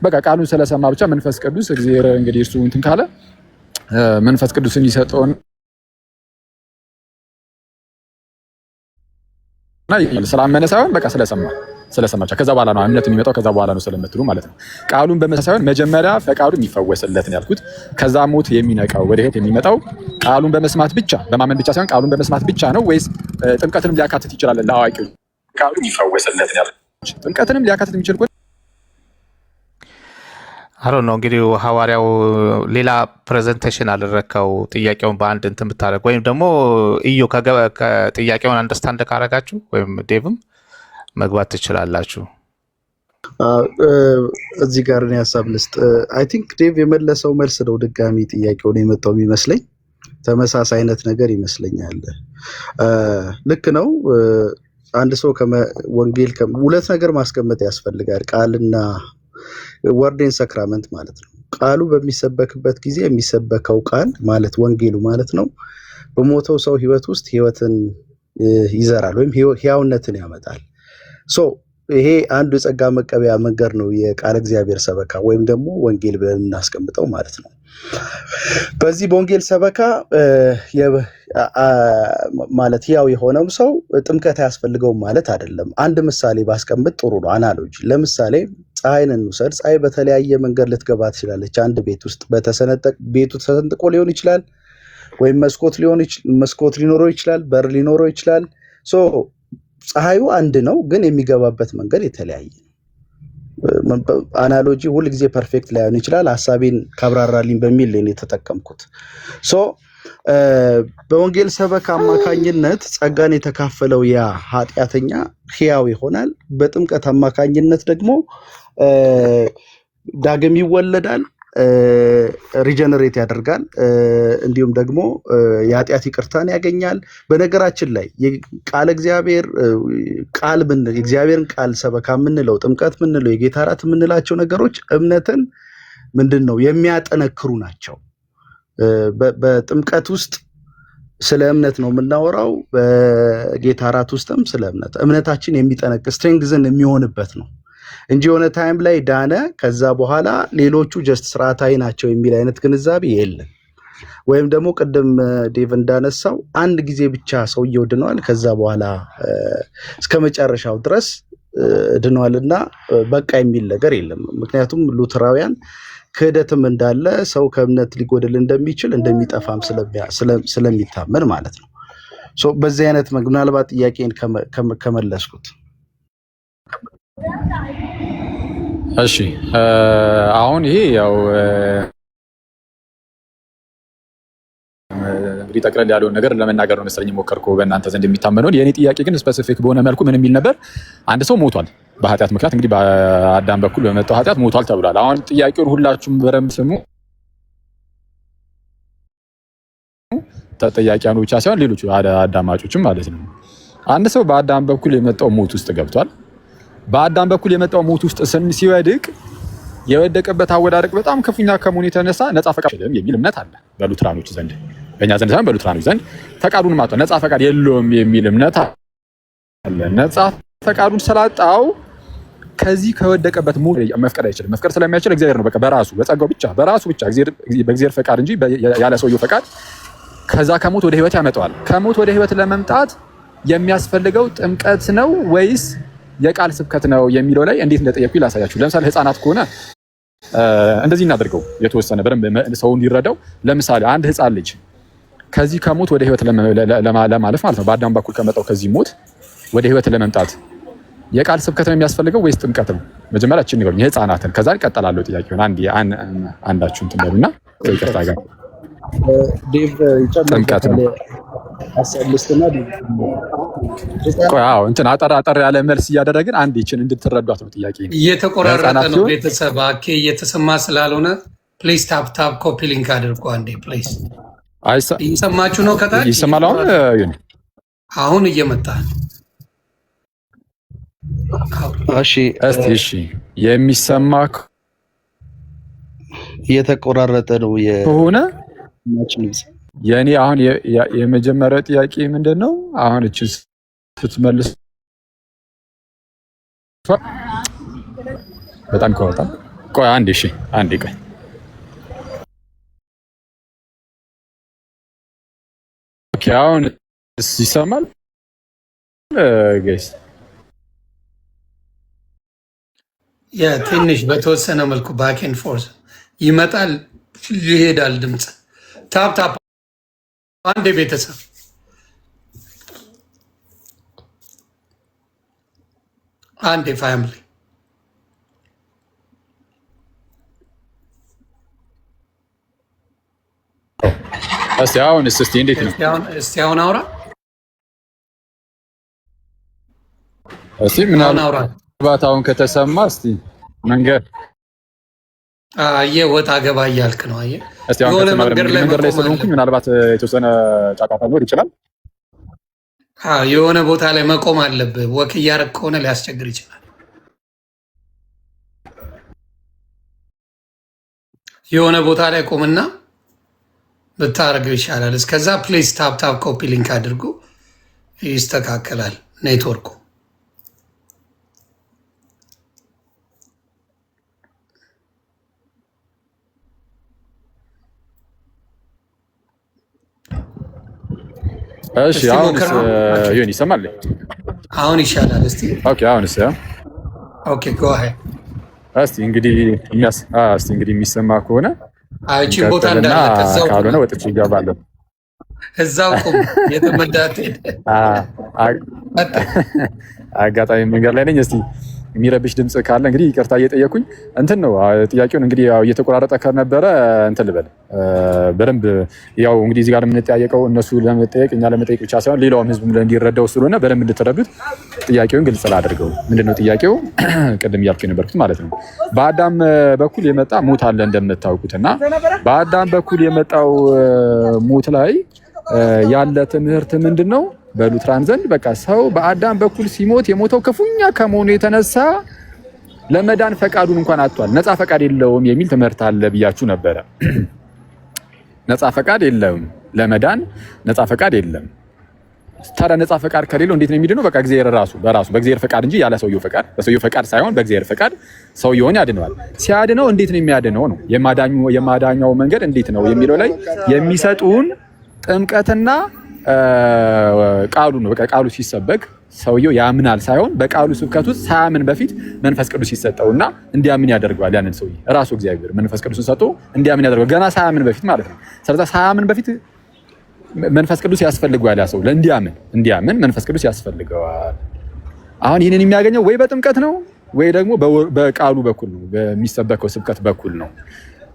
በቃ ቃሉን ስለሰማ ብቻ መንፈስ ቅዱስ እግዚአብሔር እንግዲህ እርሱ እንትን ካለ መንፈስ ቅዱስን ይሰጠውን ስላመነ ሳይሆን በቃ ስለሰማ ብቻ ከዛ በኋላ ነው እምነት የሚመጣው ከዛ በኋላ ነው ስለምትሉ ማለት ነው። ቃሉን በመስማት ሳይሆን መጀመሪያ ፈቃዱ የሚፈወስለት ነው ያልኩት። ከዛ ሞት የሚነቃው ወደ ህይወት የሚመጣው ቃሉን በመስማት ብቻ በማመን ብቻ ሳይሆን ቃሉን በመስማት ብቻ ነው ወይስ ጥምቀትንም ሊያካትት ይችላል? ለአዋቂው ቃሉ የሚፈወስለት ነው ያልኩት። ጥምቀትንም ሊያካትት የሚችል አሮ ነው እንግዲህ ሐዋርያው ሌላ ፕሬዘንቴሽን አደረከው ጥያቄውን በአንድ እንትን ብታደርግ ወይም ደግሞ እዩ ከጥያቄውን አንደርስታንድ ካረጋችሁ ወይም ዴቭም መግባት ትችላላችሁ። እዚህ ጋር ነው ሐሳብ ልስጥ። አይ ቲንክ ዴቭ የመለሰው መልስ ነው ድጋሚ ጥያቄውን የመጣው የሚመስለኝ ተመሳሳይ አይነት ነገር ይመስለኛል። ልክ ነው። አንድ ሰው ወንጌል ሁለት ነገር ማስቀመጥ ያስፈልጋል። ቃልና ወርዴን ሰክራመንት ማለት ነው። ቃሉ በሚሰበክበት ጊዜ የሚሰበከው ቃል ማለት ወንጌሉ ማለት ነው በሞተው ሰው ህይወት ውስጥ ህይወትን ይዘራል ወይም ህያውነትን ያመጣል። ይሄ አንዱ የጸጋ መቀበያ መንገድ ነው የቃል እግዚአብሔር ሰበካ ወይም ደግሞ ወንጌል ብለን እናስቀምጠው ማለት ነው። በዚህ በወንጌል ሰበካ ማለት ህያው የሆነው ሰው ጥምቀት አያስፈልገውም ማለት አይደለም። አንድ ምሳሌ ባስቀምጥ ጥሩ ነው። አናሎጂ ለምሳሌ ፀሐይን እንውሰድ። ፀሐይ በተለያየ መንገድ ልትገባ ትችላለች። አንድ ቤት ውስጥ ቤቱ ተሰንጥቆ ሊሆን ይችላል ወይም መስኮት ሊኖረው ይችላል፣ በር ሊኖረው ይችላል። ፀሐዩ አንድ ነው ግን የሚገባበት መንገድ የተለያየ ነው። አናሎጂ ሁሉ ጊዜ ፐርፌክት ላይሆን ይችላል። ሐሳቤን ካብራራልኝ በሚል ነው የተጠቀምኩት። በወንጌል ሰበካ አማካኝነት ጸጋን የተካፈለው ያ ኃጢአተኛ ሕያው ይሆናል። በጥምቀት አማካኝነት ደግሞ ዳግም ይወለዳል፣ ሪጀነሬት ያደርጋል፣ እንዲሁም ደግሞ የኃጢአት ይቅርታን ያገኛል። በነገራችን ላይ ቃል እግዚአብሔር ቃል የእግዚአብሔርን ቃል ሰበካ የምንለው ጥምቀት የምንለው የጌታ እራት የምንላቸው ነገሮች እምነትን ምንድነው የሚያጠነክሩ ናቸው። በጥምቀት ውስጥ ስለ እምነት ነው የምናወራው። በጌታ እራት ውስጥም ስለ እምነታችን የሚጠነክር ስትሬንግዝን የሚሆንበት ነው እንጂ የሆነ ታይም ላይ ዳነ ከዛ በኋላ ሌሎቹ ጀስት ስርዓታዊ ናቸው የሚል አይነት ግንዛቤ የለም። ወይም ደግሞ ቅድም ዴቭ እንዳነሳው አንድ ጊዜ ብቻ ሰውየው ድኗል ከዛ በኋላ እስከ መጨረሻው ድረስ ድኗልና በቃ የሚል ነገር የለም። ምክንያቱም ሉተራውያን ክህደትም እንዳለ ሰው ከእምነት ሊጎድል እንደሚችል እንደሚጠፋም ስለሚታመን ማለት ነው። በዚህ አይነት ምናልባት ጥያቄን ከመለስኩት እሺ አሁን ይሄ ያው እንግዲህ ጠቅለል ያለውን ነገር ለመናገር ነው መሰለኝ ሞከርኩ በእናንተ ዘንድ የሚታመነው። የኔ ጥያቄ ግን ስፔሲፊክ በሆነ መልኩ ምን የሚል ነበር? አንድ ሰው ሞቷል በኃጢአት ምክንያት እንግዲህ በአዳም በኩል በመጣው ኃጢአት ሞቷል ተብሏል። አሁን ጥያቄውን ሁላችሁም በረም ስሙ። ተጠያቂያኑ ብቻ ሳይሆን ሌሎች አዳማጮችም ማለት ነው። አንድ ሰው በአዳም በኩል የመጣው ሞት ውስጥ ገብቷል። በአዳም በኩል የመጣው ሞት ውስጥ ሲወድቅ የወደቀበት አወዳደቅ በጣም ከፍተኛ ከመሆኑ የተነሳ ነፃ ፈቃድ የሚል እምነት አለ በሉትራኖች ዘንድ። በእኛ ዘንድ ሳይሆን በሉትራኖች ዘንድ ፈቃዱን ማጣው ነፃ ፈቃድ የለውም የሚል እምነት አለ። ነፃ ፈቃዱን ስላጣው ከዚህ ከወደቀበት ሞት መፍቀድ አይችልም። መፍቀድ ስለማይችል እግዚአብሔር ነው በቃ በራሱ በጸጋው ብቻ በራሱ ብቻ በእግዚአብሔር ፈቃድ እንጂ ያለ ሰውየው ፈቃድ ከዛ ከሞት ወደ ህይወት ያመጣዋል። ከሞት ወደ ህይወት ለመምጣት የሚያስፈልገው ጥምቀት ነው ወይስ የቃል ስብከት ነው የሚለው ላይ እንዴት እንደጠየቁኝ ላሳያችሁ። ለምሳሌ ህፃናት ከሆነ እንደዚህ እናድርገው የተወሰነ በደንብ ሰው እንዲረዳው። ለምሳሌ አንድ ህፃን ልጅ ከዚህ ከሞት ወደ ህይወት ለማለፍ ማለት ነው በአዳም በኩል ከመጣው ከዚህ ሞት ወደ ህይወት ለመምጣት የቃል ስብከት ነው የሚያስፈልገው ወይስ ጥምቀት ነው? መጀመሪያ እቺን ንገሩኝ የህፃናትን፣ ከዛ እቀጥላለሁ ጥያቄውን። አንዳችሁ እንትን በሉና ይቅርታ ጋር ዴቭ ጥምቀት ነው አሰልስትና ቆያው እንትን አጠር ያለ መልስ እያደረግን አንድ ይችን እንድትረዷት ነው ጥያቄ። እየተቆራረጠ ነው ቤተሰብ አኬ እየተሰማ ስላልሆነ ፕሊዝ ታፕ ኮፒ ሊንክ አድርጉ አንዴ ፕሊዝ። እየሰማችሁ ነው? ከታች ይሰማል? አሁን እየመጣ እሺ የሚሰማ እየተቆራረጠ ነው ከሆነ የኔ አሁን የመጀመሪያው ጥያቄ ምንድነው? አሁን እቺ ስትመልስ በጣም ከወጣ ቆይ አንዴ እሺ አንዴ ቆይ ኦኬ አሁን ይሰማል ጋይስ ትንሽ በተወሰነ መልኩ ባክ ኤንድ ፎርስ ይመጣል ይሄዳል ድምፅ ታፕ ታፕ አንዴ ቤተሰብ አንዴ ፋሚሊ እስቲ እንዴት ነው እስቲ አሁን አውራ እስቲ ምናልባት አሁን ከተሰማ እስቲ መንገድ ወጣ ገባ እያልክ ነው እስቲ አሁን መንገድ ላይ ስለሆንኩኝ ምናልባት የተወሰነ ጫጫታ ሊኖር ይችላል የሆነ ቦታ ላይ መቆም አለብህ ወክ እያደረግ ከሆነ ሊያስቸግር ይችላል የሆነ ቦታ ላይ ቆምና ብታረገው ይሻላል እስከዛ ፕሊዝ ታፕ ታፕ ኮፒ ሊንክ አድርጉ ይስተካከላል ኔትወርኩ እሺ አሁንስ ይሁን ይሰማል አሁን ይሻላል እስቲ ኦኬ አሁንስ ኦኬ ጎ አሄድ እስቲ እንግዲህ የሚሰማ ከሆነ እቺ ቦታ እንዳለ ካልሆነ ወጥቼ ይገባለሁ እዛው ቆም የተመዳት አጋጣሚ መንገድ ላይ ነኝ እስቲ የሚረብሽ ድምጽ ካለ እንግዲህ ይቅርታ እየጠየኩኝ እንትን ነው ጥያቄውን እንግዲህ ያው እየተቆራረጠ ከነበረ እንትን ልበል በደንብ ያው እንግዲህ እዚህ ጋር የምንጠያየቀው እነሱ ለመጠየቅ እኛ ለመጠየቅ ብቻ ሳይሆን ሌላውም ህዝብ እንዲረዳው ስለሆነ በደንብ እንድትረዱት ጥያቄውን ግልጽ ላድርገው ምንድነው ጥያቄው ቅድም እያልኩ የነበርኩት ማለት ነው በአዳም በኩል የመጣ ሞት አለ እንደምታውቁትና በአዳም በኩል የመጣው ሞት ላይ ያለ ትምህርት ምንድነው በሉትራን ዘንድ በቃ ሰው በአዳም በኩል ሲሞት የሞተው ክፉኛ ከመሆኑ የተነሳ ለመዳን ፈቃዱን እንኳን አጥቷል ነፃ ፈቃድ የለውም የሚል ትምህርት አለ ብያችሁ ነበረ ነፃ ፈቃድ የለውም ለመዳን ነፃ ፈቃድ የለም ታዲያ ነፃ ፈቃድ ከሌለው እንዴት ነው የሚድነው በቃ እግዚአብሔር ራሱ በራሱ በእግዚአብሔር ፈቃድ እንጂ ያለ ሰውየው ፈቃድ በሰውየው ፈቃድ ሳይሆን በእግዚአብሔር ፈቃድ ሰውየውን ያድነዋል ሲያድነው እንዴት ነው የሚያድነው ነው የማዳኛው መንገድ እንዴት ነው የሚለው ላይ የሚሰጡን ጥምቀትና ቃሉ ነው በቃ ቃሉ ሲሰበክ ሰውየው ያምናል ሳይሆን በቃሉ ስብከት ውስጥ ሳያምን በፊት መንፈስ ቅዱስ ይሰጠውና እንዲያምን ያደርገዋል ያንን ሰውዬ ራሱ እግዚአብሔር መንፈስ ቅዱስን ሰጥቶ እንዲያምን ያደርገዋል ገና ሳያምን በፊት ማለት ነው ስለዚህ ሳያምን በፊት መንፈስ ቅዱስ ያስፈልገዋል ያ ሰው እንዲያምን መንፈስ ቅዱስ ያስፈልገዋል አሁን ይሄንን የሚያገኘው ወይ በጥምቀት ነው ወይ ደግሞ በቃሉ በኩል ነው በሚሰበከው ስብከት በኩል ነው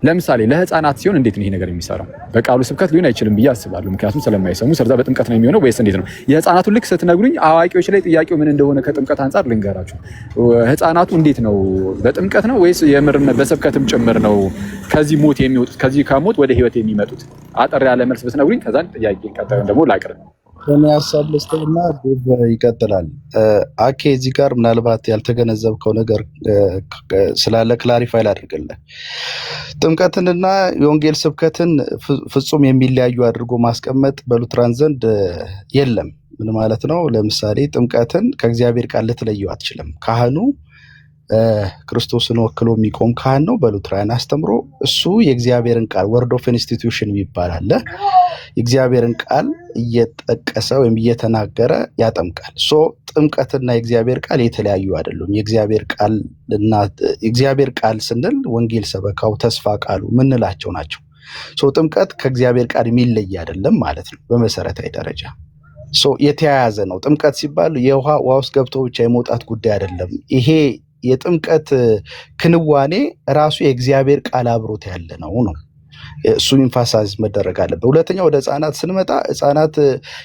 ለምሳሌ ለህፃናት ሲሆን እንዴት ነው ይሄ ነገር የሚሰራው በቃሉ ስብከት ሊሆን አይችልም ብዬ አስባለሁ ምክንያቱም ስለማይሰሙ ስለዛ በጥምቀት ነው የሚሆነው ወይስ እንዴት ነው የህፃናቱ ልክ ስትነግሩኝ አዋቂዎች ላይ ጥያቄው ምን እንደሆነ ከጥምቀት አንፃር ልንገራችሁ ህፃናቱ እንዴት ነው በጥምቀት ነው ወይስ የምርም በስብከትም ጭምር ነው ከዚህ ሞት የሚወጡት ከዚህ ከሞት ወደ ህይወት የሚመጡት አጠር ያለ መልስ ብትነግሩኝ ከዛን ጥያቄ ቀጣዩን ደግሞ ላቅርብ እኔ ሀሳብ ልስጥና ዴቭ ይቀጥላል አኬ እዚህ ጋር ምናልባት ያልተገነዘብከው ነገር ስላለ ክላሪፋይ ላድርግልህ ጥምቀትንና የወንጌል ስብከትን ፍጹም የሚለያዩ አድርጎ ማስቀመጥ በሉትራን ዘንድ የለም ምን ማለት ነው ለምሳሌ ጥምቀትን ከእግዚአብሔር ቃል ልትለየው አትችልም ካህኑ ክርስቶስን ወክሎ የሚቆም ካህን ነው በሉትራን አስተምሮ እሱ የእግዚአብሔርን ቃል ወርድ ኦፍ ኢንስቲትዩሽን ይባላል የእግዚአብሔርን ቃል እየጠቀሰ ወይም እየተናገረ ያጠምቃል ጥምቀትና የእግዚአብሔር ቃል የተለያዩ አይደሉም የእግዚአብሔር ቃል ስንል ወንጌል ሰበካው ተስፋ ቃሉ ምንላቸው ናቸው ጥምቀት ከእግዚአብሔር ቃል የሚለይ አይደለም ማለት ነው በመሰረታዊ ደረጃ የተያያዘ ነው ጥምቀት ሲባል የውሃ ውስጥ ገብቶ ብቻ የመውጣት ጉዳይ አይደለም ይሄ የጥምቀት ክንዋኔ ራሱ የእግዚአብሔር ቃል አብሮት ያለ ነው እሱ ኢንፋሳይዝ መደረግ አለበት ሁለተኛ ወደ ህፃናት ስንመጣ ህፃናት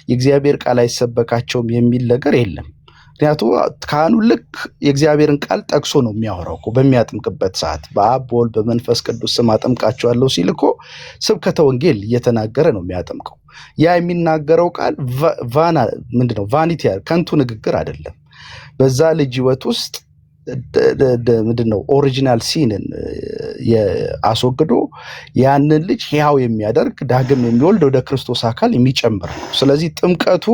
የእግዚአብሔር ቃል አይሰበካቸውም የሚል ነገር የለም ምክንያቱም ካህኑ ልክ የእግዚአብሔርን ቃል ጠቅሶ ነው የሚያወራው በሚያጥምቅበት ሰዓት በአብ በወልድ በመንፈስ ቅዱስ ስም አጠምቃቸዋለሁ ሲል እኮ ስብከተ ወንጌል እየተናገረ ነው የሚያጠምቀው ያ የሚናገረው ቃል ቫኒቲ ከንቱ ንግግር አይደለም በዛ ልጅ ህይወት ውስጥ ምንድነው ኦሪጂናል ሲንን አስወግዶ ያንን ልጅ ሕያው የሚያደርግ ዳግም የሚወልድ ወደ ክርስቶስ አካል የሚጨምር ነው ስለዚህ ጥምቀቱ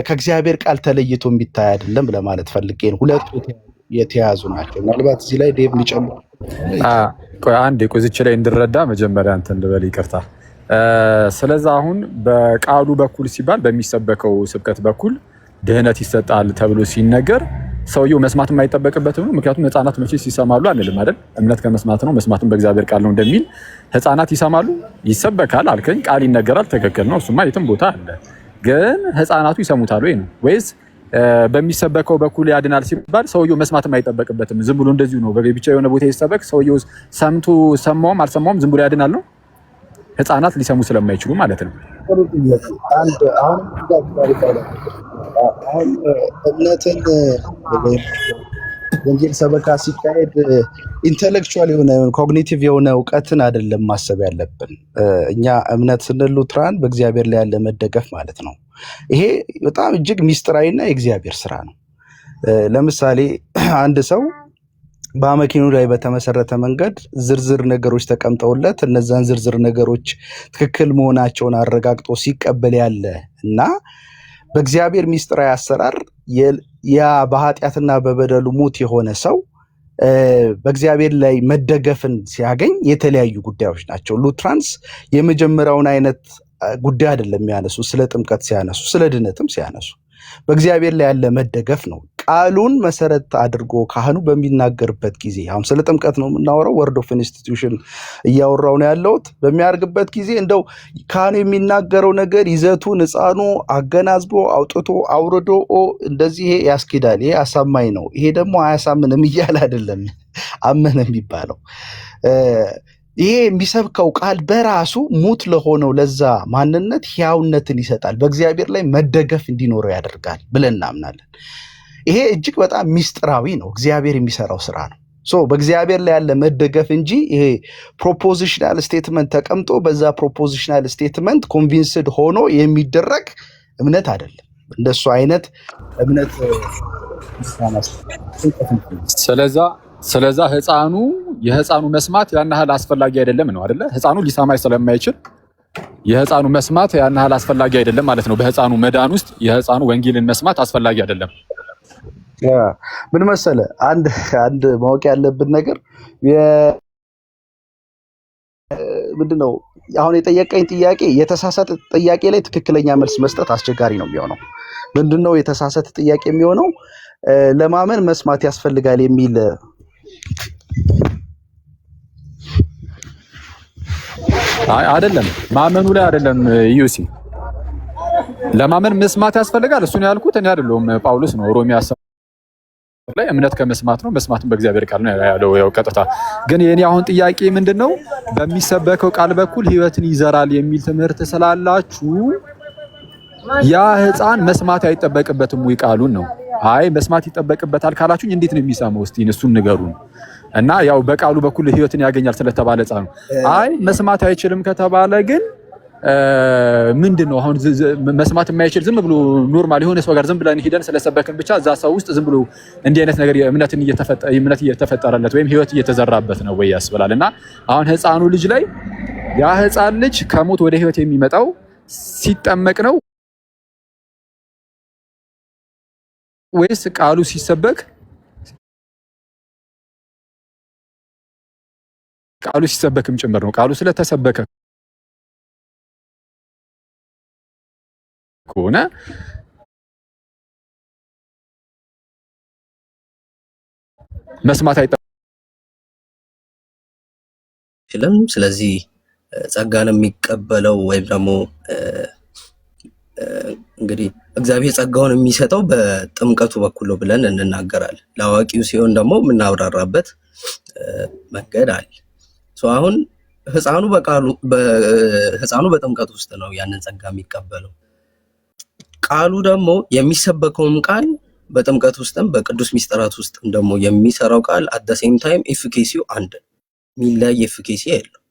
ከእግዚአብሔር ቃል ተለይቶ የሚታይ አይደለም ለማለት ፈልጌ ነው ሁለቱ የተያዙ ናቸው። ምናልባት እዚህ ላይ ዴቭ የሚጨምሩ ቆይ አንዴ ቆዝቼ ላይ እንድረዳ መጀመሪያ እንትን እንድበል ይቅርታ። ስለዛ አሁን በቃሉ በኩል ሲባል በሚሰበከው ስብከት በኩል ድህነት ይሰጣል ተብሎ ሲነገር ሰውየው መስማት የማይጠበቅበትም ነው። ምክንያቱም ህፃናት መቼስ ይሰማሉ አንልም አይደል? እምነት ከመስማት ነው፣ መስማትም በእግዚአብሔር ቃል ነው እንደሚል ህፃናት ይሰማሉ፣ ይሰበካል አልከኝ፣ ቃል ይነገራል፣ ትክክል ነው። እሱማ የትም ቦታ አለ። ግን ህፃናቱ ይሰሙታል ወይ ነው ወይስ በሚሰበከው በኩል ያድናል ሲባል ሰውየው መስማትም አይጠበቅበትም? ዝም ብሎ እንደዚሁ ነው ብቻ የሆነ ቦታ ይሰበክ ሰውየው ሰምቶ ሰማውም አልሰማውም ዝም ብሎ ያድናል ነው? ህፃናት ሊሰሙ ስለማይችሉ ማለት ነው። አሁን እምነትን ወንጌል ሰበካ ሲካሄድ ኢንተሌክቹዋል የሆነ ኮግኒቲቭ የሆነ እውቀትን አይደለም ማሰብ ያለብን። እኛ እምነት ስንል ሉትራን በእግዚአብሔር ላይ ያለ መደገፍ ማለት ነው። ይሄ በጣም እጅግ ሚስጥራዊና የእግዚአብሔር ስራ ነው። ለምሳሌ አንድ ሰው በአመክንዮ ላይ በተመሰረተ መንገድ ዝርዝር ነገሮች ተቀምጠውለት እነዛን ዝርዝር ነገሮች ትክክል መሆናቸውን አረጋግጦ ሲቀበል ያለ እና በእግዚአብሔር ሚስጥራዊ አሰራር ያ በኃጢአትና በበደሉ ሙት የሆነ ሰው በእግዚአብሔር ላይ መደገፍን ሲያገኝ የተለያዩ ጉዳዮች ናቸው። ሉትራንስ የመጀመሪያውን አይነት ጉዳይ አይደለም የሚያነሱ፣ ስለ ጥምቀት ሲያነሱ፣ ስለ ድነትም ሲያነሱ በእግዚአብሔር ላይ ያለ መደገፍ ነው። ቃሉን መሰረት አድርጎ ካህኑ በሚናገርበት ጊዜ አሁን ስለ ጥምቀት ነው የምናወራው፣ ወርድ ኦፍ ኢንስቲትዩሽን እያወራው ነው ያለሁት። በሚያርግበት ጊዜ እንደው ካህኑ የሚናገረው ነገር ይዘቱን ሕፃኑ አገናዝቦ አውጥቶ አውርዶ እንደዚህ ይሄ ያስኬዳል፣ ይሄ አሳማኝ ነው፣ ይሄ ደግሞ አያሳምንም እያለ አይደለም አመነ የሚባለው። ይሄ የሚሰብከው ቃል በራሱ ሙት ለሆነው ለዛ ማንነት ሕያውነትን ይሰጣል፣ በእግዚአብሔር ላይ መደገፍ እንዲኖረው ያደርጋል ብለን እናምናለን። ይሄ እጅግ በጣም ሚስጥራዊ ነው፣ እግዚአብሔር የሚሰራው ስራ ነው። በእግዚአብሔር ላይ ያለ መደገፍ እንጂ ይሄ ፕሮፖዚሽናል ስቴትመንት ተቀምጦ በዛ ፕሮፖዚሽናል ስቴትመንት ኮንቪንስድ ሆኖ የሚደረግ እምነት አይደለም። እንደሱ አይነት እምነት ስለዛ የህፃኑ መስማት ያን ያህል አስፈላጊ አይደለም ነው አይደለ? ህፃኑ ሊሰማይ ስለማይችል የህፃኑ መስማት ያን ያህል አስፈላጊ አይደለም ማለት ነው። በህፃኑ መዳን ውስጥ የህፃኑ ወንጌልን መስማት አስፈላጊ አይደለም። ምን መሰለ፣ አንድ ማወቅ ያለብን ነገር ምንድነው? አሁን የጠየቀኝ ጥያቄ የተሳሳተ ጥያቄ ላይ ትክክለኛ መልስ መስጠት አስቸጋሪ ነው የሚሆነው። ምንድነው የተሳሳተ ጥያቄ የሚሆነው? ለማመን መስማት ያስፈልጋል የሚል አይደለም። ማመኑ ላይ አይደለም ዩሲ፣ ለማመን መስማት ያስፈልጋል እሱን ያልኩት እኔ አይደለሁም፣ ጳውሎስ ነው። ሮሜ 10 ላይ እምነት ከመስማት ነው፣ መስማትም በእግዚአብሔር ቃል ነው ያለው። ያው ቀጥታ ግን የኔ አሁን ጥያቄ ምንድነው፣ በሚሰበከው ቃል በኩል ህይወትን ይዘራል የሚል ትምህርት ስላላችሁ ያ ህፃን መስማት አይጠበቅበትም ወይ ቃሉን ነው? አይ መስማት ይጠበቅበታል ካላችሁኝ እንዴት ነው የሚሰማው? እስቲ እሱን ንገሩን። እና ያው በቃሉ በኩል ህይወትን ያገኛል ስለተባለ ህፃኑ አይ መስማት አይችልም ከተባለ ግን ምንድነው አሁን መስማት የማይችል ዝም ብሎ ኖርማል የሆነ ሰው ጋር ዝም ብለን ሄደን ስለሰበክን ብቻ እዛ ሰው ውስጥ ዝም ብሎ እንዲህ አይነት ነገር እምነት እየተፈጠረለት ወይም ህይወት እየተዘራበት ነው ወይ ያስብላል። እና አሁን ህፃኑ ልጅ ላይ ያ ህፃን ልጅ ከሞት ወደ ህይወት የሚመጣው ሲጠመቅ ነው ወይስ ቃሉ ሲሰበክ? ቃሉ ሲሰበክም ጭምር ነው። ቃሉ ስለተሰበከ ከሆነ መስማት አይችልም። ስለዚህ ጸጋን የሚቀበለው ወይም ደግሞ እንግዲህ እግዚአብሔር ጸጋውን የሚሰጠው በጥምቀቱ በኩል ነው ብለን እንናገራለን። ለአዋቂው ሲሆን ደግሞ የምናብራራበት መንገድ አለ። አሁን ህፃኑ በጥምቀት ውስጥ ነው ያንን ጸጋ የሚቀበለው። ቃሉ ደግሞ የሚሰበከውም ቃል በጥምቀት ውስጥም በቅዱስ ሚስጥራት ውስጥም ደግሞ የሚሰራው ቃል አት ሴም ታይም ኤፊኬሲው አንድ የሚለያይ ኤፊኬሲ የለው።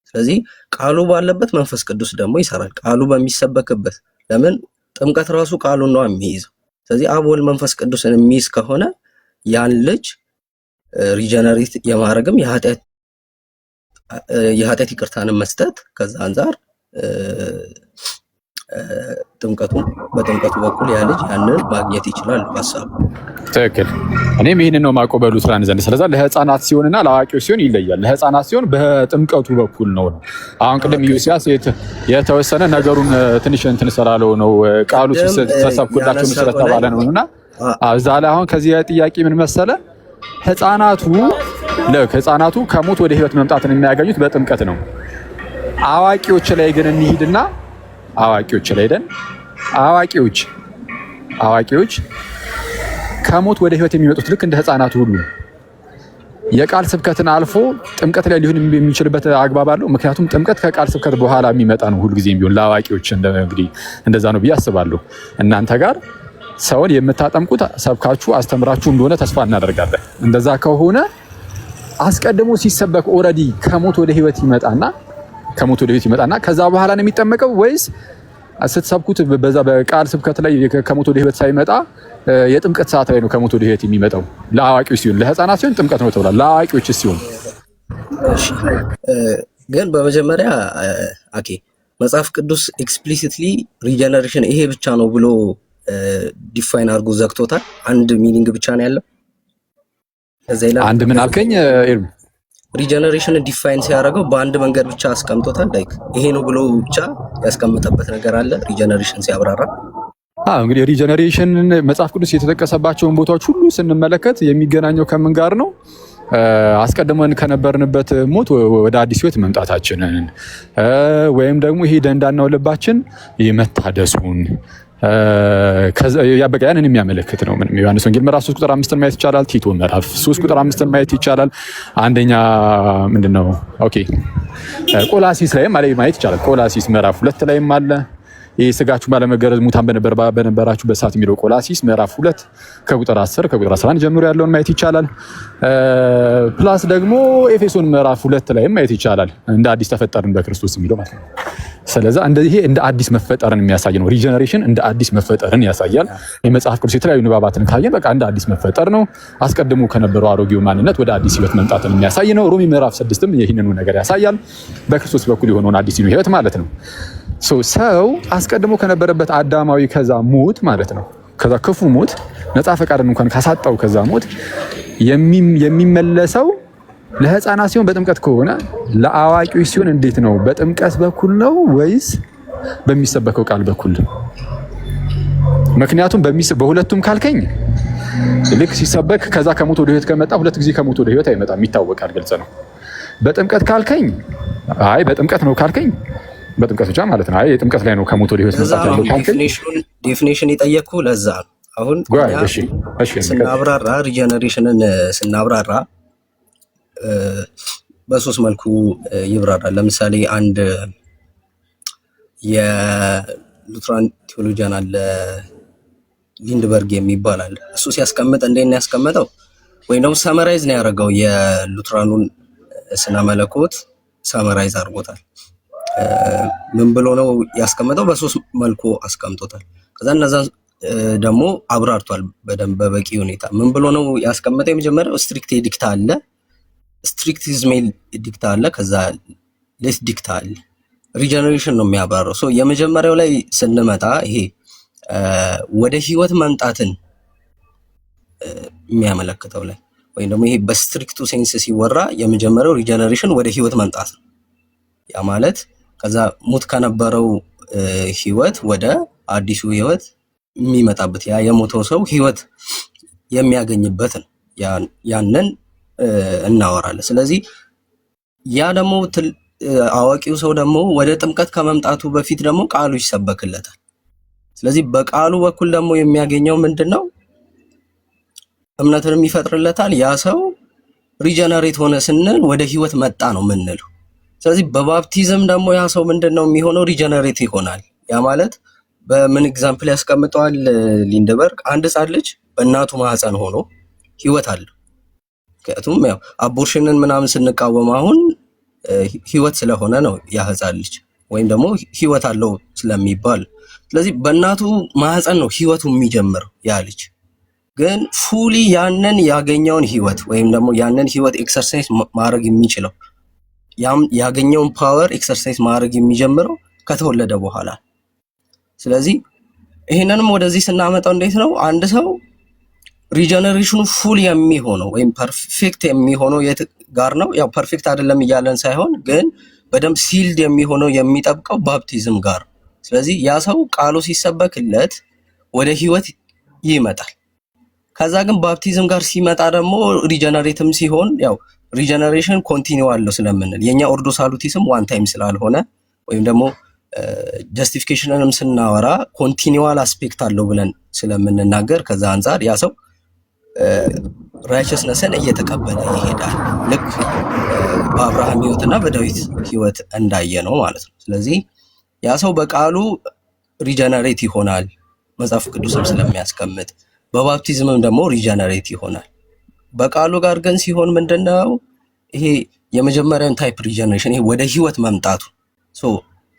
ስለዚህ ቃሉ ባለበት መንፈስ ቅዱስ ደግሞ ይሰራል። ቃሉ በሚሰበክበት ለምን ጥምቀት ራሱ ቃሉን ነው የሚይዘው። ስለዚህ አብ ወልድ መንፈስ ቅዱስን የሚይዝ ከሆነ ያን ልጅ ሪጀነሬት የማድረግም የኃጢአት ይቅርታንም መስጠት ከዛ አንፃር በጥምቀቱ በኩል ያ ልጅ ያንን ማግኘት ይችላል ሀሳቡ። ትክክል። እኔም ይህንን ነው የማውቀው በሉትራን ዘንድ። ስለዛ ለህፃናት ሲሆንና ለአዋቂዎች ሲሆን ይለያል። ለህፃናት ሲሆን በጥምቀቱ በኩል ነው። አሁን ቅድም ዩሲያስ የተወሰነ ነገሩን ትንሽ እንትን ስላለው ነው ቃሉ ተሰብኩላቸው ስለተባለ ነው እና እዛ ላይ አሁን ከዚህ ጥያቄ ምን መሰለ ህፃናቱ ከሞት ወደ ህይወት መምጣትን የሚያገኙት በጥምቀት ነው። አዋቂዎች ላይ ግን እንሂድና አዋቂዎች ላይ ደን አዋቂዎች ከሞት ወደ ህይወት የሚመጡት ልክ እንደ ህፃናቱ ሁሉ የቃል ስብከትን አልፎ ጥምቀት ላይ ሊሆን የሚችልበት አግባብ አለው። ምክንያቱም ጥምቀት ከቃል ስብከት በኋላ የሚመጣ ነው ሁልጊዜም ቢሆን ለአዋቂዎች እንግዲህ እንደዛ ነው ብዬ አስባለሁ። እናንተ ጋር ሰውን የምታጠምቁት ሰብካችሁ አስተምራችሁ እንደሆነ ተስፋ እናደርጋለን። እንደዛ ከሆነ አስቀድሞ ሲሰበክ ኦልሬዲ ከሞት ወደ ህይወት ይመጣና ከዛ በኋላ ነው የሚጠመቀው ወይስ ስትሰብኩት በዛ በቃል ስብከት ላይ ከሞት ወደ ህይወት ሳይመጣ የጥምቀት ሰዓት ላይ ነው ከሞት ወደ ህይወት የሚመጣው? ለአዋቂዎች ሲሆን ለህፃናት ሲሆን ጥምቀት ነው ተብሏል። ለአዋቂዎች ሲሆን ግን በመጀመሪያ መጽሐፍ ቅዱስ ኤክስፕሊሲትሊ ሪጀነሬሽን ይሄ ብቻ ነው ብሎ ዲፋይን አድርጎ ዘግቶታል። አንድ ሚኒንግ ብቻ ነው ያለው። አንድ ምን አልከኝ? ሪጀነሬሽን ዲፋይን ሲያደርገው በአንድ መንገድ ብቻ አስቀምጦታል። ላይክ ይሄ ነው ብሎ ብቻ ያስቀምጠበት ነገር አለ ሪጀነሬሽን ሲያብራራ። እንግዲህ ሪጀነሬሽን መጽሐፍ ቅዱስ የተጠቀሰባቸውን ቦታዎች ሁሉ ስንመለከት የሚገናኘው ከምን ጋር ነው? አስቀድመን ከነበርንበት ሞት ወደ አዲስ ህይወት መምጣታችንን ወይም ደግሞ ይሄ ደንዳናው ልባችን የመታደሱን ያንን የሚያመለክት ነው። ምንም ዮሐንስ ወንጌል ምዕራፍ 3 ቁጥር 5 ማየት ይቻላል። ቲቶ ምዕራፍ 3 ቁጥር 5 ማየት ይቻላል። አንደኛ ምንድነው ቆላሲስ ላይ ማየት ይቻላል። ቆላሲስ ምዕራፍ 2 ላይም አለ። ይህ ስጋችሁ ባለመገረዝ ሙታን በነበራችሁበት ሰዓት የሚለው ቆላሲስ ምዕራፍ 2 ከቁጥር 10 ከቁጥር 11 ጀምሮ ያለውን ማየት ይቻላል። ፕላስ ደግሞ ኤፌሶን ምዕራፍ 2 ላይም ማየት ይቻላል። እንደ አዲስ ተፈጠርን በክርስቶስ የሚለው ማለት ነው። ስለዚህ ይሄ እንደ አዲስ መፈጠርን የሚያሳይ ነው። ሪጀነሬሽን እንደ አዲስ መፈጠርን ያሳያል። የመጽሐፍ ቅዱስ የተለያዩ ንባባትን ካየን በቃ እንደ አዲስ መፈጠር ነው። አስቀድሞ ከነበረው አሮጌው ማንነት ወደ አዲስ ህይወት መምጣትን የሚያሳይ ነው። ሮሜ ምዕራፍ 6ም ይህንኑ ነገር ያሳያል። በክርስቶስ በኩል የሆነውን አዲስ ህይወት ማለት ነው። ሰው አስቀድሞ ከነበረበት አዳማዊ ከዛ ሞት ማለት ነው ከዛ ክፉ ሞት ነፃ ፈቃድን እንኳን ካሳጣው ከዛ ሞት የሚመለሰው ለህፃናት ሲሆን በጥምቀት ከሆነ ለአዋቂዎች ሲሆን እንዴት ነው? በጥምቀት በኩል ነው ወይስ በሚሰበከው ቃል በኩል? ምክንያቱም በሁለቱም ካልከኝ ልክ ሲሰበክ ከዛ ከሞት ወደ ህይወት ከመጣ ሁለት ጊዜ ከሞት ወደ ህይወት አይመጣም፣ ይታወቃል፣ ግልጽ ነው። በጥምቀት ካልከኝ በጥምቀት ነው ካልከኝ በጥምቀት ብቻ ማለት ነው። የጥምቀት ላይ ነው ከሞት ወደ ህይወት መምጣት ያለው ካልከኝ ዴፊኒሽን የጠየቅኩ ለዛ ነው። አሁን ስናብራራ ሪጀነሬሽንን ስናብራራ በሶስት መልኩ ይብራራል። ለምሳሌ አንድ የሉትራን ቴዎሎጂያን አለ ሊንድበርግ የሚባል አለ። እሱ ሲያስቀምጥ እንዴት ነው ያስቀመጠው? ወይም ደግሞ ሰመራይዝ ነው ያደረገው የሉትራኑን ስነ መለኮት ሰመራይዝ አድርጎታል። ምን ብሎ ነው ያስቀመጠው? በሶስት መልኩ አስቀምጦታል። ከዛ እነዛ ደግሞ አብራርቷል በደንብ በበቂ ሁኔታ። ምን ብሎ ነው ያስቀመጠው? የመጀመሪያው ስትሪክት ዲክታ አለ፣ ስትሪክቲዝሜል ዲክታ አለ፣ ከዛ ሌስ ዲክታ አለ። ሪጀነሬሽን ነው የሚያብራራው። ሶ የመጀመሪያው ላይ ስንመጣ ይሄ ወደ ህይወት መምጣትን የሚያመለክተው ላይ ወይም ደግሞ ይሄ በስትሪክቱ ሴንስ ሲወራ የመጀመሪያው ሪጀነሬሽን ወደ ህይወት መምጣት ነው። ያ ማለት ከዛ ሙት ከነበረው ህይወት ወደ አዲሱ ህይወት የሚመጣበት ያ የሞተው ሰው ህይወት የሚያገኝበት ነው። ያንን እናወራለን። ስለዚህ ያ ደግሞ አዋቂው ሰው ደግሞ ወደ ጥምቀት ከመምጣቱ በፊት ደግሞ ቃሉ ይሰበክለታል። ስለዚህ በቃሉ በኩል ደግሞ የሚያገኘው ምንድነው? እምነትንም ይፈጥርለታል። ያ ሰው ሪጀነሬት ሆነ ስንል ወደ ህይወት መጣ ነው የምንለው። ስለዚህ በባፕቲዝም ደግሞ ያ ሰው ምንድነው የሚሆነው? ሪጀነሬት ይሆናል። ያ ማለት በምን ኤግዛምፕል ያስቀምጠዋል ሊንድበርግ? አንድ ህፃን ልጅ በእናቱ ማህፀን ሆኖ ህይወት አለው። ምክንያቱም ያው አቦርሽንን ምናምን ስንቃወም አሁን ህይወት ስለሆነ ነው ያ ህፃን ልጅ ወይም ደግሞ ህይወት አለው ስለሚባል። ስለዚህ በእናቱ ማህፀን ነው ህይወቱ የሚጀምረው ያ ልጅ። ግን ፉሊ ያንን ያገኘውን ህይወት ወይም ደግሞ ያንን ህይወት ኤክሰርሳይዝ ማድረግ የሚችለው ያገኘውን ፓወር ኤክሰርሳይዝ ማድረግ የሚጀምረው ከተወለደ በኋላ። ስለዚህ ይሄንንም ወደዚህ ስናመጣው እንዴት ነው አንድ ሰው ሪጀነሬሽኑ ፉል የሚሆነው ወይም ፐርፌክት የሚሆነው የት ጋር ነው? ያው ፐርፌክት አይደለም እያለን ሳይሆን ግን በደንብ ሲልድ የሚሆነው የሚጠብቀው ባፕቲዝም ጋር። ስለዚህ ያ ሰው ቃሉ ሲሰበክለት ወደ ህይወት ይመጣል። ከዛ ግን ባፕቲዝም ጋር ሲመጣ ደግሞ ሪጀነሬትም ሲሆን ያው ሪጀነሬሽን ኮንቲኒው አለው ስለምንል የኛ ኦርዶ ሳሉቲስም ዋን ታይም ስላልሆነ ወይም ደግሞ ጀስቲፊኬሽንንም ስናወራ ኮንቲኒዋል አስፔክት አለው ብለን ስለምንናገር ከዛ አንፃር ያ ሰው ራይቸስነስን እየተቀበለ ይሄዳል። ልክ በአብርሃም ህይወትና በዳዊት ህይወት እንዳየ ነው ማለት ነው። ስለዚህ ያ ሰው በቃሉ ሪጀነሬት ይሆናል መጽሐፍ ቅዱስም ስለሚያስቀምጥ፣ በባፕቲዝምም ደግሞ ሪጀነሬት ይሆናል። በቃሉ ጋር ግን ሲሆን ምንድነው ይሄ የመጀመሪያውን ታይፕ ሪጀነሬሽን ይሄ ወደ ህይወት መምጣቱ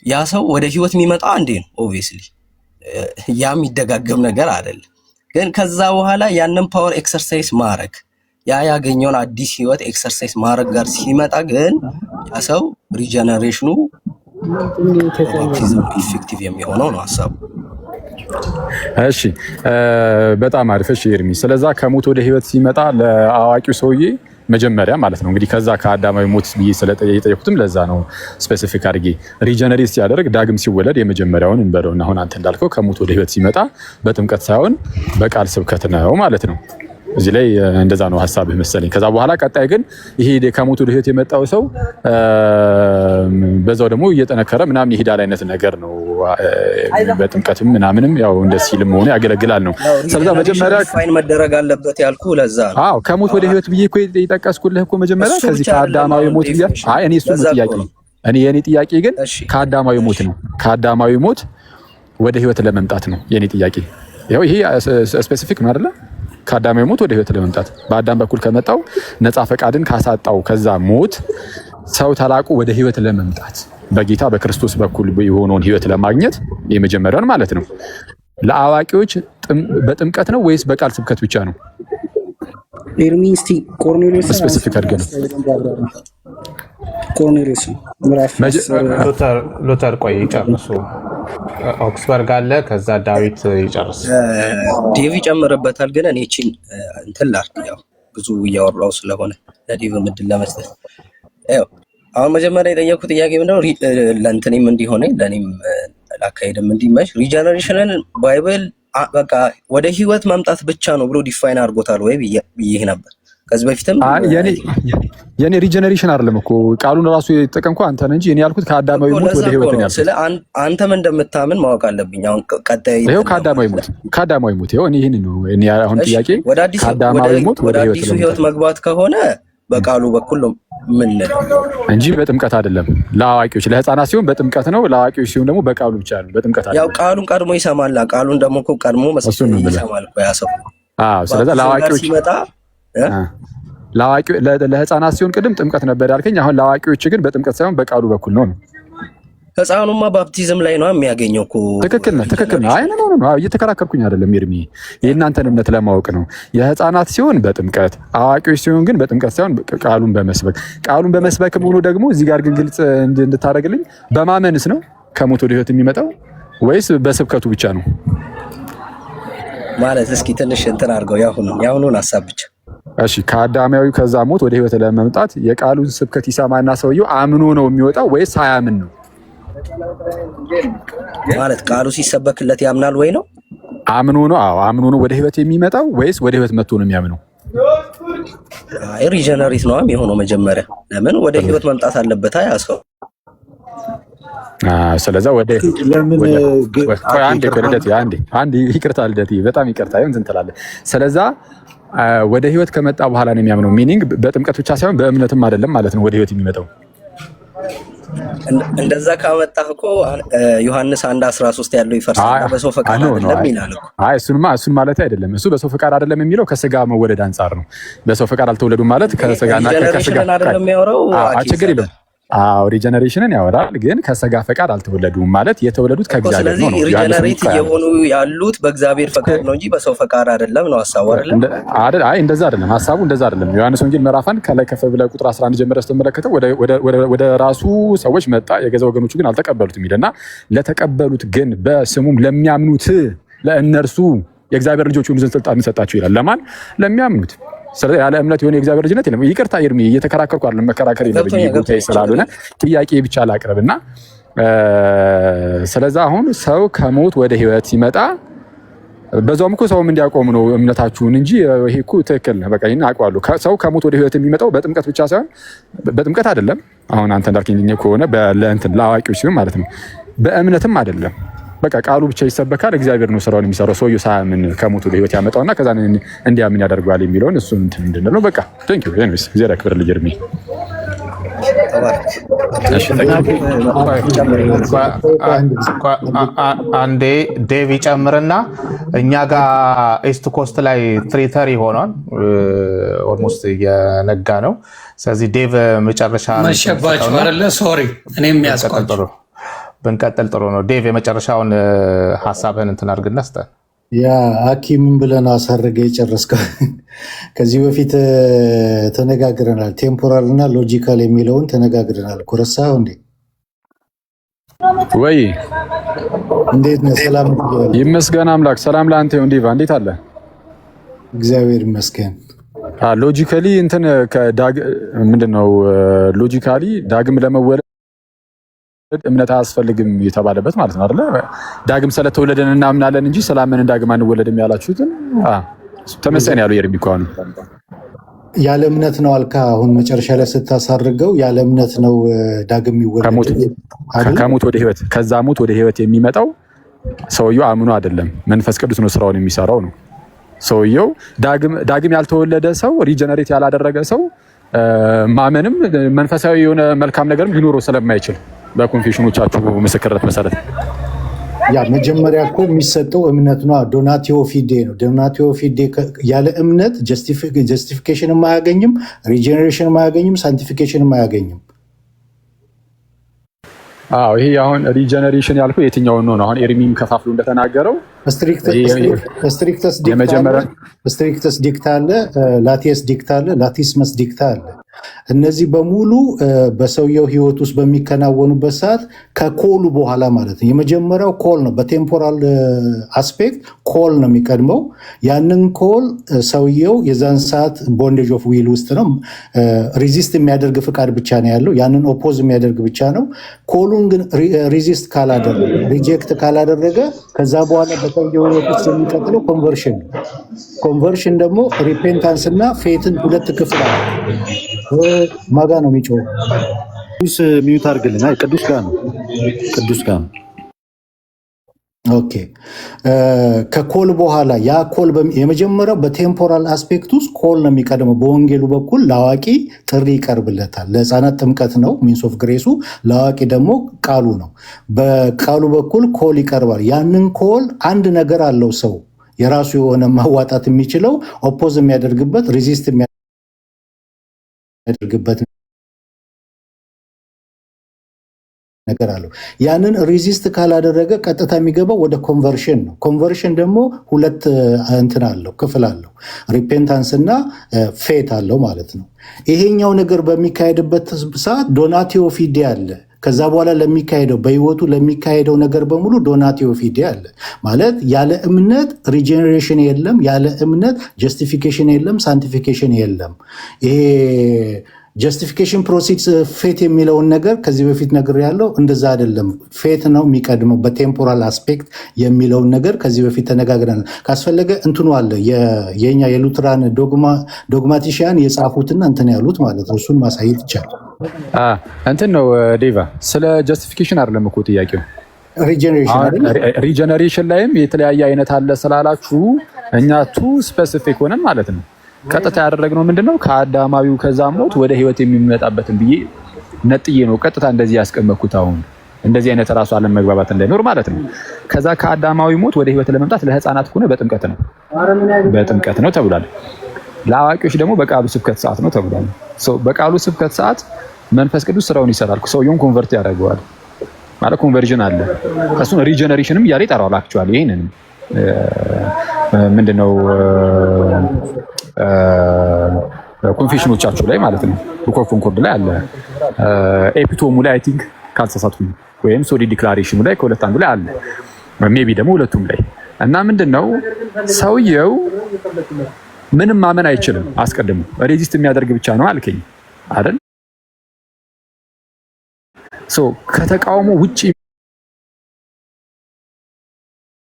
ያ ሰው ወደ ህይወት የሚመጣው አንዴ ነው። ኦብቪየስሊ ያ የሚደጋገም ነገር አይደለም። ግን ከዛ በኋላ ያንን ፓወር ኤክሰርሳይዝ ማድረግ ያ ያገኘውን አዲስ ህይወት ኤክሰርሳይዝ ማድረግ ጋር ሲመጣ ግን ያ ሰው ሪጀነሬሽኑ ባፕቲዝም ኢፌክቲቭ የሚሆነው ነው ሐሳቡ። እሺ በጣም አሪፍ። እሺ ኤርሚ፣ ስለዛ ከሞት ወደ ህይወት ሲመጣ ለአዋቂው ሰውዬ መጀመሪያ ማለት ነው እንግዲህ ከዛ ከአዳማዊ ሞት ብዬ ስለጠየቁትም ለዛ ነው ስፔሲፊክ አድርጌ ሪጀነሬት ሲያደርግ ዳግም ሲወለድ የመጀመሪያውን እንበለውና አሁን አንተ እንዳልከው ከሞት ወደ ህይወት ሲመጣ በጥምቀት ሳይሆን በቃል ስብከት ነው ማለት ነው። እዚህ ላይ እንደዛ ነው ሐሳብህ መሰለኝ። ከዛ በኋላ ቀጣይ ግን ይሄ ከሞት ወደ ህይወት የመጣው ሰው በዛው ደግሞ እየጠነከረ ምናምን ይሄዳል አይነት ነገር ነው። በጥምቀትም ምናምንም ያው እንደ ሲልም ሆነ ያገለግላል ነው። ስለዛ መጀመሪያ ፋይን መደረግ አለበት ያልኩ ለዛ ነው። አዎ ከሞት ወደ ህይወት ብዬ እኮ የጠቀስኩልህ እኮ መጀመሪያ ከዚህ ከአዳማዊ ሞት ብዬ እኔ እሱን ነው ጥያቄ ነው። የኔ ጥያቄ ግን ከአዳማዊ ሞት ነው። ከአዳማዊ ሞት ወደ ህይወት ለመምጣት ነው የኔ ጥያቄ። ያው ይሄ ስፔሲፊክ ነው አይደለ? ከአዳማዊ ሞት ወደ ህይወት ለመምጣት በአዳም በኩል ከመጣው ነፃ ፈቃድን ካሳጣው ከዛ ሞት ሰው ተላቁ ወደ ህይወት ለመምጣት በጌታ በክርስቶስ በኩል የሆነውን ህይወት ለማግኘት የመጀመሪያውን ማለት ነው። ለአዋቂዎች በጥምቀት ነው ወይስ በቃል ስብከት ብቻ ነው? ኤርሚስቲ ኮርኔሊዮስ ስፔሲፊክ አድርገን ኮርኔሊዮስ ሉተር ቆይ ይጨርሱ። ኦክስበርግ አለ፣ ከዛ ዳዊት ይጨርስ። ዴቭ ይጨምርበታል። ግን እኔ እቺን እንትን ላድርግ፣ ያው ብዙ እያወራው ስለሆነ ለዴቭ ምድል ለመስጠት ያው አሁን መጀመሪያ የጠየኩት ጥያቄ ምንድነው ለእንትኔም እንዲሆነ ለእኔም ላካሄድም እንዲመች ሪጀነሬሽንን ባይብል በቃ ወደ ህይወት ማምጣት ብቻ ነው ብሎ ዲፋይን አድርጎታል ወይ ብዬ ነበር ከዚህ በፊትም። የኔ ሪጀነሬሽን አይደለም እኮ ቃሉን ራሱ የጠቀምኩ አንተ ነህ እንጂ እኔ ያልኩት ከአዳማዊ ሞት ወደ ህይወት ነው ያልኩት። ስለ አንተም እንደምታምን ማወቅ አለብኝ። አሁን ቀጣይ ይሄው ከአዳማዊ ሞት ይሄው እኔ ነው እኔ አሁን ጥያቄ ከአዳማዊ ሞት ወደ ህይወት መግባት ከሆነ በቃሉ በኩል ነው ምን እንጂ በጥምቀት አይደለም። ለአዋቂዎች ለህፃናት ሲሆን በጥምቀት ነው፣ ለአዋቂዎች ሲሆን ደግሞ በቃሉ ብቻ ነው። በጥምቀት አይደለም። ያው ቃሉን ቀድሞ ይሰማል። ቃሉን ደግሞ እኮ ቀድሞ መስሎኝ ይሰማል እኮ ያ ሰው። ስለዚህ ለአዋቂዎች ሲመጣ ለህፃናት ሲሆን ቅድም ጥምቀት ነበር ያልከኝ። አሁን ለአዋቂዎች ግን በጥምቀት ሳይሆን በቃሉ በኩል ነው። ህፃኑማ ባፕቲዝም ላይ ነው የሚያገኘው እኮ። ትክክል ነው። አይ ነው እየተከራከርኩኝ አይደለም ኤርሚ፣ የእናንተን እምነት ለማወቅ ነው። የህፃናት ሲሆን በጥምቀት አዋቂዎች ሲሆን ግን በጥምቀት ሳይሆን ቃሉን በመስበክ ሆኖ ደግሞ እዚህ ጋር ግን ግልጽ እንድታደርግልኝ በማመንስ ነው ከሞት ወደ ህይወት የሚመጣው ወይስ በስብከቱ ብቻ ነው ማለት? እስኪ ትንሽ እንትን አድርገው ያሁኑን ሀሳብ ብቻ። እሺ ከአዳማዊ ከዛ ሞት ወደ ህይወት ለመምጣት የቃሉን ስብከት ይሰማና ሰውየው አምኖ ነው የሚወጣው ወይስ ሳያምን ነው? ማለት ቃሉ ሲሰበክለት ያምናል ወይ ነው? አምኖ ነው። አዎ አምኖ ነው ወደ ህይወት የሚመጣው ወይስ ወደ ህይወት መጥቶ ነው የሚያምነው? አይ ሪጀነሬት ነው የሚሆነው መጀመሪያ። ለምን ወደ ህይወት መምጣት አለበት ያ ሰው። ስለዛ አንድ ይቅርታ ልደት በጣም ይቅርታ እንትን ትላለህ። ስለዛ ወደ ህይወት ከመጣ በኋላ ነው የሚያምነው። ሚኒንግ በጥምቀት ብቻ ሳይሆን በእምነትም አይደለም ማለት ነው ወደ ህይወት የሚመጣው። እንደዛ ካመጣህ እኮ ዮሐንስ 1:13 ያለው ይፈርሳል። በሰው ፈቃድ አይደለም ይላል እኮ። አይ እሱን ማለት አይደለም። እሱ በሰው ፈቃድ አይደለም የሚለው ከስጋ መወለድ አንጻር ነው። በሰው ፈቃድ አልተወለዱም ማለት ከስጋና ከስጋ አይደለም የሚያወራው። ችግር የለም። ሪጀነሬሽንን ያወራል፣ ግን ከስጋ ፈቃድ አልተወለዱም ማለት የተወለዱት ከእግዚአብሔር ነው። ስለዚህ ሪጀነሬት የሆኑ ያሉት በእግዚአብሔር ፈቃድ ነው እንጂ በሰው ፈቃድ አይደለም ነው ሐሳቡ አይደለም? አይ እንደዛ አይደለም ሐሳቡ፣ እንደዛ አይደለም። ዮሐንስ ወንጌል ምዕራፍ 1 ከላይ ከፍ ብለህ ቁጥር 11 ጀምረህ ስትመለከተው ወደ ራሱ ሰዎች መጣ፣ የገዛ ወገኖቹ ግን አልተቀበሉትም ይልና ለተቀበሉት ግን በስሙም ለሚያምኑት ለእነርሱ የእግዚአብሔር ልጆች ይሁኑ ዘንድ ስልጣን ሰጣቸው ይላል። ለማን? ለሚያምኑት። ስለዚህ ያለ እምነት የሆነ የእግዚአብሔር ልጅነት የለም። ይቅርታ ኤርሚ፣ እየተከራከርኩ አይደለም፣ መከራከር የለብኝም ጉዳይ ስላልሆነ ጥያቄ ብቻ ላቅርብና ስለዚህ አሁን ሰው ከሞት ወደ ህይወት ሲመጣ በዛውም እኮ ሰውም እንዲያቆም ነው እምነታችሁን እንጂ ይሄ እኮ ትክክል ነው። በቃ ይሄን አውቀዋለሁ። ሰው ከሞት ወደ ህይወት የሚመጣው በጥምቀት ብቻ ሳይሆን በጥምቀት አይደለም። አሁን አንተ እንዳልከኝ ከሆነ ለእንትን ለአዋቂዎች ሲሆን ማለት ነው። በእምነትም አይደለም። በቃ ቃሉ ብቻ ይሰበካል። እግዚአብሔር ነው ስራውን የሚሰራው። ሰውየው ሳያምን ከሞት ወደ ህይወት ያመጣውና ከዛ እንዲያምን ያደርገዋል የሚለውን እሱን እንትን እንድንለው በቃ ቴንክ ዩ ኤኒዌይስ እግዚአብሔር ያክብርልኝ ኤርሚ። አንዴ ዴቭ ይጨምርና እኛ ጋር ኢስት ኮስት ላይ 3:30 ሆኗል። ኦልሞስት እየነጋ ነው። ስለዚህ ዴቭ መጨረሻ መሸባችሁ አይደለ? ሶሪ እኔም ያስቆጥሩ ብንቀጥል ጥሩ ነው። ዴቭ የመጨረሻውን ሀሳብህን እንትን አድርግና ስጠን። ያ አኪ ምን ብለን አሳረገ የጨረስከው? ከዚህ በፊት ተነጋግረናል። ቴምፖራል እና ሎጂካል የሚለውን ተነጋግረናል። ኩረሳው እንዴ ወይ እንዴት ነህ? ሰላም ይመስገን አምላክ። ሰላም ለአንተ ይሁን። ዲቫ እንዴት አለ? እግዚአብሔር ይመስገን። ሎጂካሊ እንትን ምንድነው ሎጂካሊ ዳግም ለመወለድ እምነት አያስፈልግም የተባለበት ማለት ነው አይደለ? ዳግም ስለተወለደን እናምናለን እንጂ ስላመንን ዳግም አንወለድም ያላችሁትን ተመሰን ያለው ኤርሚ እኮ ነው። ያለ እምነት ነው አልካ። አሁን መጨረሻ ላይ ስታሳርገው ያለ እምነት ነው ዳግም ይወለድ ከሞት ወደ ህይወት፣ ከዛ ሞት ወደ ህይወት የሚመጣው ሰውየው አምኖ አይደለም፣ መንፈስ ቅዱስ ነው ስራውን የሚሰራው ነው። ሰውየው ዳግም ያልተወለደ ሰው ሪጀነሬት ያላደረገ ሰው ማመንም መንፈሳዊ የሆነ መልካም ነገርም ሊኖረው ስለማይችል በኮንፌሽኖቻችሁ ምስክርነት መሰረት ያ መጀመሪያ እኮ የሚሰጠው እምነት ነው። ዶናቲዮ ፊዴ ነው። ዶናቲዮ ፊዴ ያለ እምነት ጀስቲፊኬሽን አያገኝም፣ ሪጀነሬሽን አያገኝም፣ ሳንቲፊኬሽን አያገኝም። ይሄ አሁን ሪጀነሬሽን ያልኩ የትኛውን ነው? አሁን ኤርሚም ከፋፍሎ እንደተናገረው ስትሪክተስ ዲክታ አለ፣ ላቲየስ ዲክታ አለ፣ ላቲስመስ ዲክታ አለ። እነዚህ በሙሉ በሰውየው ህይወት ውስጥ በሚከናወኑበት ሰዓት ከኮሉ በኋላ ማለት ነው። የመጀመሪያው ኮል ነው። በቴምፖራል አስፔክት ኮል ነው የሚቀድመው። ያንን ኮል ሰውየው የዛን ሰዓት ቦንዴጅ ኦፍ ዊል ውስጥ ነው። ሪዚስት የሚያደርግ ፍቃድ ብቻ ነው ያለው። ያንን ኦፖዝ የሚያደርግ ብቻ ነው። ኮሉን ግን ሪዚስት ካላደረገ፣ ሪጀክት ካላደረገ ከዛ በኋላ በሰውየው ህይወት ውስጥ የሚቀጥለው ኮንቨርሽን ነው። ኮንቨርሽን ደግሞ ሪፔንታንስ እና ፌትን ሁለት ክፍል አለ። ማጋ ነው የሚጮህ? ቅዱስ ሚዩት አድርግልና ቅዱስ ጋር ነው። ቅዱስ ጋር ነው። ኦኬ። ከኮል በኋላ ያ ኮል የመጀመሪያው በቴምፖራል አስፔክት ውስጥ ኮል ነው የሚቀድመው። በወንጌሉ በኩል ለአዋቂ ጥሪ ይቀርብለታል። ለህፃናት ጥምቀት ነው ሚንስ ኦፍ ግሬሱ፣ ለአዋቂ ደግሞ ቃሉ ነው። በቃሉ በኩል ኮል ይቀርባል። ያንን ኮል አንድ ነገር አለው ሰው የራሱ የሆነ ማዋጣት የሚችለው ኦፖዝ የሚያደርግበት ሪዚስት የሚያደርግበት ነገር አለው። ያንን ሪዚስት ካላደረገ ቀጥታ የሚገባው ወደ ኮንቨርሽን ነው። ኮንቨርሽን ደግሞ ሁለት እንትን አለው፣ ክፍል አለው። ሪፔንታንስ እና ፌት አለው ማለት ነው። ይሄኛው ነገር በሚካሄድበት ሰዓት ዶናቲዮ ፊዴ አለ። ከዛ በኋላ ለሚካሄደው በህይወቱ ለሚካሄደው ነገር በሙሉ ዶናቲዮ ፊዴ አለ ማለት ያለ እምነት ሪጀነሬሽን የለም፣ ያለ እምነት ጀስቲፊኬሽን የለም፣ ሳንቲፊኬሽን የለም። ይሄ ጀስቲፊኬሽን ፕሮሲድስ ፌት የሚለውን ነገር ከዚህ በፊት ነገር ያለው እንደዛ አይደለም። ፌት ነው የሚቀድመው በቴምፖራል አስፔክት የሚለውን ነገር ከዚህ በፊት ተነጋግረናል። ካስፈለገ እንትኑ አለ የኛ የሉትራን ዶግማቲሽያን የጻፉትና እንትን ያሉት ማለት ነው። እሱን ማሳየት ይቻላል። እንትን ነው ዴቫ፣ ስለ ጀስቲፊኬሽን አይደለም እኮ ጥያቄው፣ ሪጀነሬሽን ላይም የተለያየ አይነት አለ ስላላችሁ እኛ ቱ ስፔሲፊክ ሆነን ማለት ነው ቀጥታ ያደረግነው ምንድነው ከአዳማዊው ከዛ ሞት ወደ ህይወት የሚመጣበትን ብዬ ነጥዬ ነው ቀጥታ እንደዚህ ያስቀመጥኩት። አሁን እንደዚህ አይነት ራሱ ዓለም መግባባት እንዳይኖር ማለት ነው። ከዛ ከአዳማዊ ሞት ወደ ህይወት ለመምጣት ለህፃናት ከሆነ በጥምቀት ነው ተብሏል። ለአዋቂዎች ደግሞ በቃሉ ስብከት ሰዓት ነው ተብሏል። በቃሉ ስብከት ሰዓት መንፈስ ቅዱስ ስራውን ይሰራል፣ ሰውየውን ኮንቨርት ያደርገዋል። ማለት ኮንቨርዥን አለ። እሱን ሪጀነሬሽንም እያለ ይጠራዋል። አክቹዋሊ ይሄንንም ምንድነው ኮንፌሽኖቻችሁ ላይ ማለት ነው ቡክ ኦፍ ኮንኮርድ ላይ አለ። ኤፒቶሙ ላይ አይ ቲንክ ካልተሳሳትኩኝ ወይም ሶሊ ዲክላሬሽኑ ላይ ከሁለት አንዱ ላይ አለ። ሜቢ ደግሞ ሁለቱም ላይ እና ምንድነው ሰውየው ምንም ማመን አይችልም። አስቀድሞ ሬዚስት የሚያደርግ ብቻ ነው አልከኝ አይደል? ከተቃውሞ ውጪ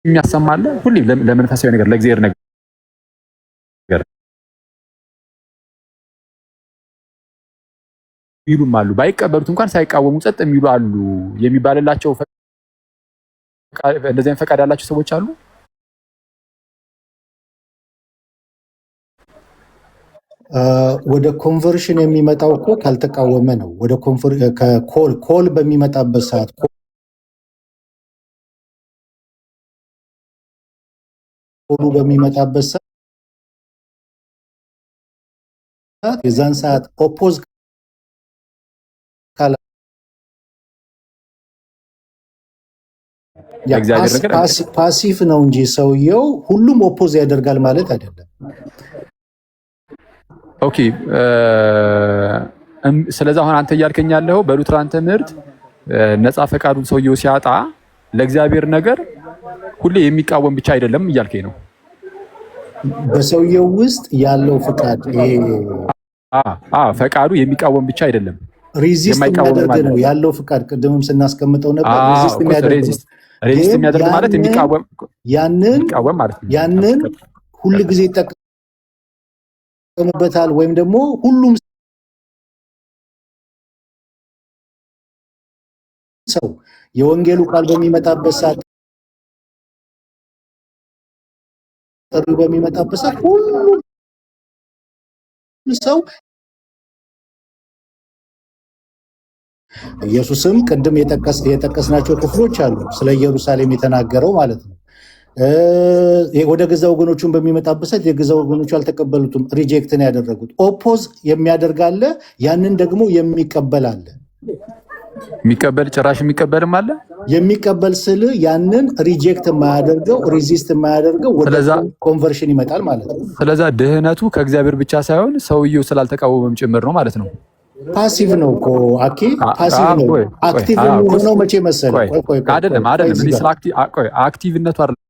የሚያሰማለ ሁሌ ለመንፈሳዊ ነገር ለእግዚአብሔር ነገር ይሉም አሉ። ባይቀበሉት እንኳን ሳይቃወሙ ጸጥ የሚሉ አሉ የሚባልላቸው እንደዚህ አይነት ፈቃድ ያላቸው ሰዎች አሉ። ወደ ኮንቨርሽን የሚመጣው እኮ ካልተቃወመ ነው። ወደ ኮል በሚመጣበት ሰዓት ኮሉ በሚመጣበት ሰዓት የዛን ሰዓት ኦፖዝ ፓሲቭ ነው እንጂ ሰውየው ሁሉም ኦፖዝ ያደርጋል ማለት አይደለም። ኦኬ ስለዚህ አሁን አንተ እያልከኝ ያለው በሉትራን ትምህርት ነፃ ፈቃዱን ሰውየው ሲያጣ ለእግዚአብሔር ነገር ሁሌ የሚቃወም ብቻ አይደለም እያልከኝ ነው። በሰውየው ውስጥ ያለው ፈቃድ ፈቃዱ የሚቃወም ብቻ አይደለም፣ ሬዚስት የሚያደርግ ነው ያለው ፈቃድ። ቅድምም ስናስቀምጠው ነበር ሬዚስት የሚያደርግ ማለት የሚቃወም ማለት ነው። ያንን ሁሉ ጊዜ ይጠቀምበታል ወይም ደግሞ ሁሉም ሰው የወንጌሉ ቃል በሚመጣበት ሰዓት ጥሪው በሚመጣበት ሰዓት ሁሉም ሰው ኢየሱስም ቅድም የጠቀስናቸው ክፍሎች አሉ ስለ ኢየሩሳሌም የተናገረው ማለት ነው። ወደ ገዛ ወገኖቹን በሚመጣበት ሰዓት የገዛ ወገኖቹ አልተቀበሉትም፣ ሪጀክትን ያደረጉት። ኦፖዝ የሚያደርግ አለ፣ ያንን ደግሞ የሚቀበል አለ። የሚቀበል ጭራሽ የሚቀበልም አለ። የሚቀበል ስል ያንን ሪጀክት የማያደርገው ሬዚስት የማያደርገው ወደ ኮንቨርሽን ይመጣል ማለት ነው። ስለዛ ድህነቱ ከእግዚአብሔር ብቻ ሳይሆን ሰውየው ስላልተቃወመም ጭምር ነው ማለት ነው። ፓሲቭ ነው እኮ አኬ፣ ፓሲቭ ነው። አክቲቭ ነው መቼ መሰለህ? አይደለም ስለ አክቲቭነቱ አይደለም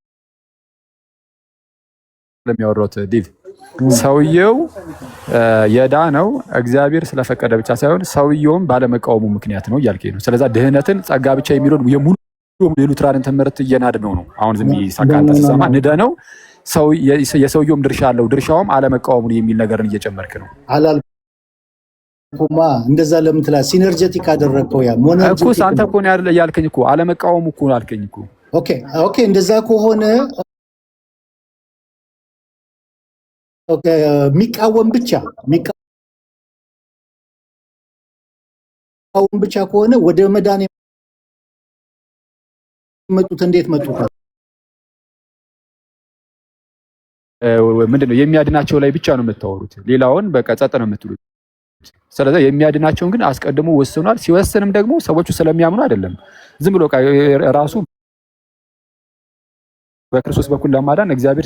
የሚያወራው ዲቭ። ሰውየው የዳነው እግዚአብሔር ስለፈቀደ ብቻ ሳይሆን ሰውየውም ባለመቃወሙ ምክንያት ነው እያልከኝ ነው። ስለዛ ድህነትን ጸጋ ብቻ የሚለውን የሙሉ የሉትራንን ትምህርት እየናድነው ነው። አሁን ዝም ይሳካንተ ሲሰማ ንደነው የሰውየውም ድርሻ አለው፣ ድርሻውም አለመቃወሙ የሚል ነገርን እየጨመርክ ነው። አላልኩማ እንደዛ ለምን ትላለህ? ሲነርጀቲክ አደረግከው። ያ እኮ አንተ እኮ ነው ያልከኝ እኮ አለመቃወሙ እኮ አልከኝ እኮ። ኦኬ እንደዛ ከሆነ የሚቃወም ብቻ ከሆነ ወደ መዳን የመጡት እንዴት መጡት? ምንድነው የሚያድናቸው ላይ ብቻ ነው የምታወሩት፣ ሌላውን በቃ ጸጥ ነው የምትሉት። ስለዚህ የሚያድናቸውን ግን አስቀድሞ ወስኗል። ሲወስንም ደግሞ ሰዎቹ ስለሚያምኑ አይደለም፣ ዝም ብሎ ራሱ በክርስቶስ በኩል ለማዳን እግዚአብሔር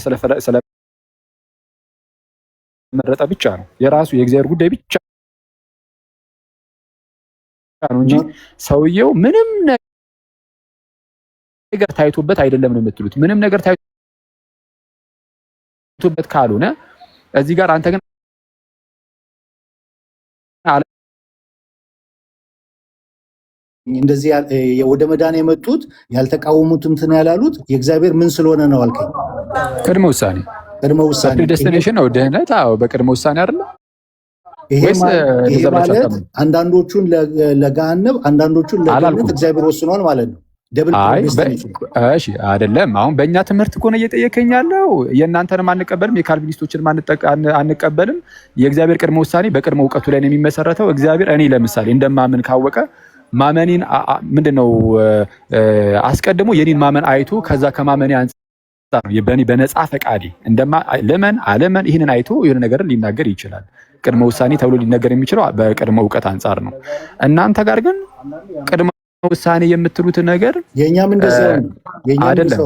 ስለመረጠ ብቻ ነው። የራሱ የእግዚአብሔር ጉዳይ ብቻ ነው እንጂ ሰውየው ምንም ነገር ታይቶበት አይደለም ነው የምትሉት። ምንም ነገር ታይቶበት ካልሆነ እዚህ ጋር አንተ ግን እንደዚህ ወደ መዳን የመጡት ያልተቃወሙት እንትን ያላሉት የእግዚአብሔር ምን ስለሆነ ነው አልከኝ? ቅድመ ውሳኔ ፕሪዴስቲኔሽን ነው ድህነት። አዎ በቅድመ ውሳኔ አይደለ? ይሄ ማለት አንዳንዶቹን ለገሃነም አንዳንዶቹን ለገነት እግዚአብሔር ወስኗል ማለት ነው። ደብል ፕሪዴስቲኔሽን። እሺ አይደለም። አሁን በእኛ ትምህርት ከሆነ እየጠየቀኝ ያለው የእናንተንም አንቀበልም የካልቪኒስቶችንም አንቀበልም። የእግዚአብሔር ቅድመ ውሳኔ በቅድመ እውቀቱ ላይ ነው የሚመሰረተው። እግዚአብሔር እኔ ለምሳሌ እንደማምን ካወቀ ማመኔን ምንድነው አስቀድሞ የኔን ማመን አይቶ ከዛ ከማመኔ በእኔ በነፃ ፈቃዴ ለመን አለመን ይህንን አይቶ የሆነ ነገር ሊናገር ይችላል። ቅድመ ውሳኔ ተብሎ ሊነገር የሚችለው በቅድመ እውቀት አንጻር ነው። እናንተ ጋር ግን ቅድመ ውሳኔ የምትሉት ነገር የኛም እንደዛው ነው። አይደለም፣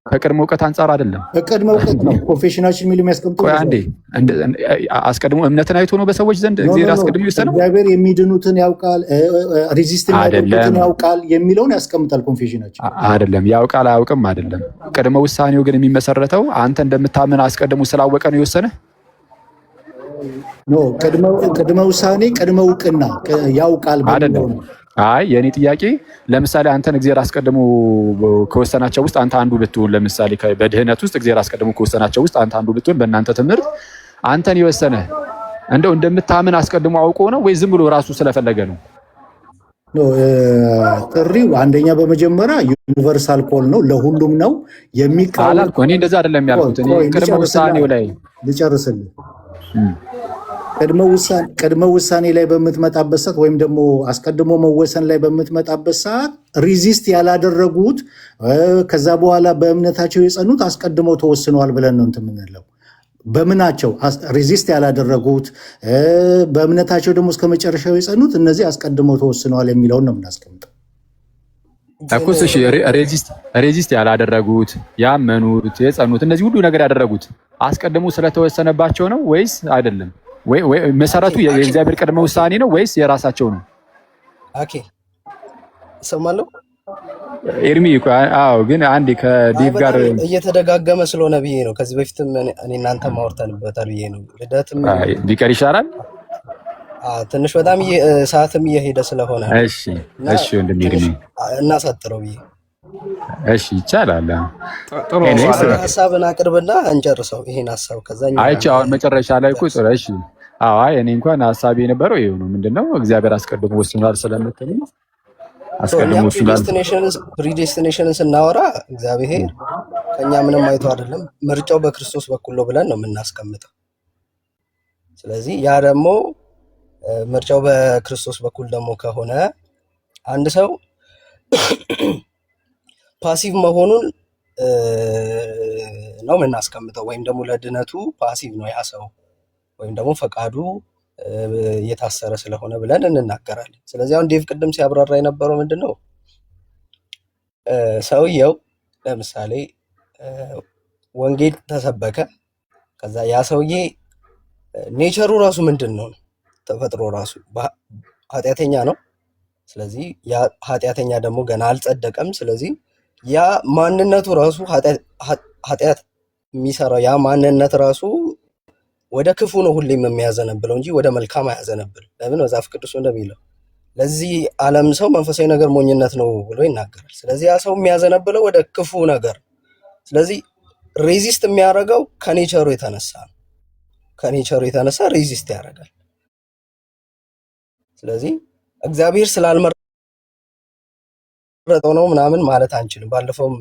ከቅድመ እውቀት አንጻር አይደለም፣ በቅድመ እውቀት ነው። ኮንፌሽናችን የሚል የሚያስቀምጡ አንዴ አስቀድሞ እምነትን አይቶ ነው በሰዎች ዘንድ እግዚአብሔር አስቀድሞ ይወሰነው። እግዚአብሔር የሚድኑትን ያውቃል፣ ሬዚስት የሚያደርጉትን ያውቃል የሚለውን ያስቀምጣል ኮንፌሽናችን። አይደለም ያውቃል አያውቅም አይደለም። ቅድመ ውሳኔው ግን የሚመሰረተው አንተ እንደምታምን አስቀድሞ ስላወቀ ነው የወሰነ። ኖ ቅድመ ውሳኔ ቅድመ እውቅና ያውቃል አይደለም። አይ የኔ ጥያቄ ለምሳሌ አንተን እግዚአብሔር አስቀድሞ ከወሰናቸው ውስጥ አንተ አንዱ ብትሆን፣ ለምሳሌ በድህነት ውስጥ እግዚአብሔር አስቀድሞ ከወሰናቸው ውስጥ አንተ አንዱ ብትሆን፣ በእናንተ ትምህርት አንተን የወሰነ እንደው እንደምታምን አስቀድሞ አውቆ ነው ወይ ዝም ብሎ ራሱ ስለፈለገ ነው? ጥሪው አንደኛ በመጀመሪያ ዩኒቨርሳል ኮል ነው፣ ለሁሉም ነው የሚቃል። እኔ እንደዛ አይደለም ያልኩት። እኔ ቅድመ ውሳኔው ላይ ልጨርስልህ። ቅድመ ውሳኔ ላይ በምትመጣበት ሰዓት ወይም ደግሞ አስቀድሞ መወሰን ላይ በምትመጣበት ሰዓት ሪዚስት ያላደረጉት ከዛ በኋላ በእምነታቸው የጸኑት አስቀድመው ተወስነዋል ብለን ነው እንትን የምንለው። በምናቸው ሪዚስት ያላደረጉት በእምነታቸው ደግሞ እስከ መጨረሻው የጸኑት እነዚህ አስቀድመው ተወስነዋል የሚለውን ነው የምናስቀምጠው። እኮስ እሺ፣ ሬዚስት ያላደረጉት ያመኑት፣ የጸኑት እነዚህ ሁሉ ነገር ያደረጉት አስቀድሞ ስለተወሰነባቸው ነው ወይስ አይደለም? ወይ መሰረቱ የእግዚአብሔር ቅድመ ውሳኔ ነው ወይስ የራሳቸው ነው? ኦኬ ሰማለሁ ኤርሚ። አዎ፣ ግን አንዴ ከዲቭ ጋር እየተደጋገመ ስለሆነ ብዬ ነው። ከዚህ በፊትም እኔ እናንተ ማውርተንበታል ብዬ ነው። ልደትም ቢቀር ይሻላል ትንሽ በጣም ሰዓትም እየሄደ ስለሆነ። እሺ ወንድም ኤርሚ እናሳጥረው ብዬ። እሺ ይቻላል። ጥሩ ሀሳብን አቅርብና እንጨርሰው ይሄን ሀሳብ። ከዛኛ አይቼ አሁን መጨረሻ ላይ እኮ ጥሩ። እሺ አይ እኔ እንኳን ሀሳቤ የነበረው ይሄው ነው። ምንድነው እግዚአብሔር አስቀድሞ ወስኗል ስለምትል አስቀድሞ ወስኗል። ፕሪዴስቲኔሽንን ስናወራ እግዚአብሔር ከኛ ምንም አይቶ አይደለም፣ ምርጫው በክርስቶስ በኩል ነው ብለን ነው የምናስቀምጠው። ስለዚህ ያ ደግሞ ምርጫው በክርስቶስ በኩል ደግሞ ከሆነ አንድ ሰው ፓሲቭ መሆኑን ነው የምናስቀምጠው፣ ወይም ደግሞ ለድነቱ ፓሲቭ ነው ያ ሰው ወይም ደግሞ ፈቃዱ እየታሰረ ስለሆነ ብለን እንናገራለን። ስለዚህ አሁን ዴቭ ቅድም ሲያብራራ የነበረው ምንድን ነው፣ ሰውየው ለምሳሌ ወንጌል ተሰበከ፣ ከዛ ያ ሰውዬ ኔቸሩ ራሱ ምንድን ነው፣ ተፈጥሮ ራሱ ኃጢአተኛ ነው። ስለዚህ ያ ኃጢአተኛ ደግሞ ገና አልጸደቀም። ስለዚህ ያ ማንነቱ ራሱ ኃጢአት የሚሰራው ያ ማንነት ራሱ ወደ ክፉ ነው ሁሌም የሚያዘነብለው እንጂ ወደ መልካም አያዘነብል። ለምን? መጽሐፍ ቅዱስ እንደሚለው ለዚህ ዓለም ሰው መንፈሳዊ ነገር ሞኝነት ነው ብሎ ይናገራል። ስለዚህ ያ ሰው የሚያዘነብለው ወደ ክፉ ነገር። ስለዚህ ሬዚስት የሚያደርገው ከኔቸሩ የተነሳ ነው። ከኔቸሩ የተነሳ ሬዚስት ያደርጋል። ስለዚህ እግዚአብሔር ስላልመረጠው ነው ምናምን ማለት አንችልም። ባለፈውም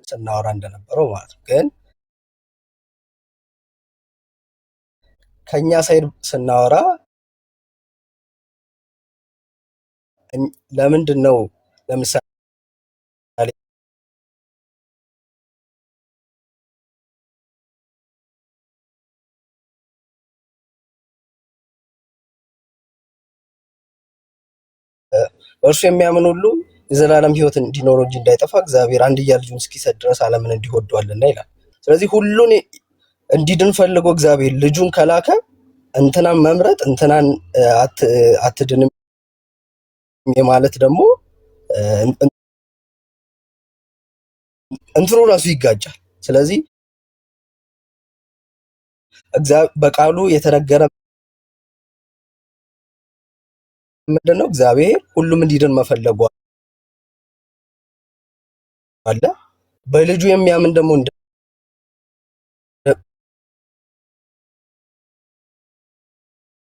ስናወራ እንደነበረው ማለት ነው። ግን ከኛ ሳይድ ስናወራ ለምንድን ነው ለምሳሌ እርሱ የሚያምን ሁሉ የዘላለም ሕይወት እንዲኖረው እንጂ እንዳይጠፋ እግዚአብሔር አንድያ ልጁን እስኪሰጥ ድረስ ዓለምን እንዲሁ ወዷልና ይላል። ስለዚህ ሁሉን እንዲድን ፈልጎ እግዚአብሔር ልጁን ከላከ እንትናን መምረጥ እንትናን አትድንም የማለት ደግሞ እንትኑ ራሱ ይጋጫል። ስለዚህ በቃሉ የተነገረ ምንድነው? እግዚአብሔር ሁሉም እንዲድን መፈለጉ አለ። በልጁ የሚያምን ደግሞ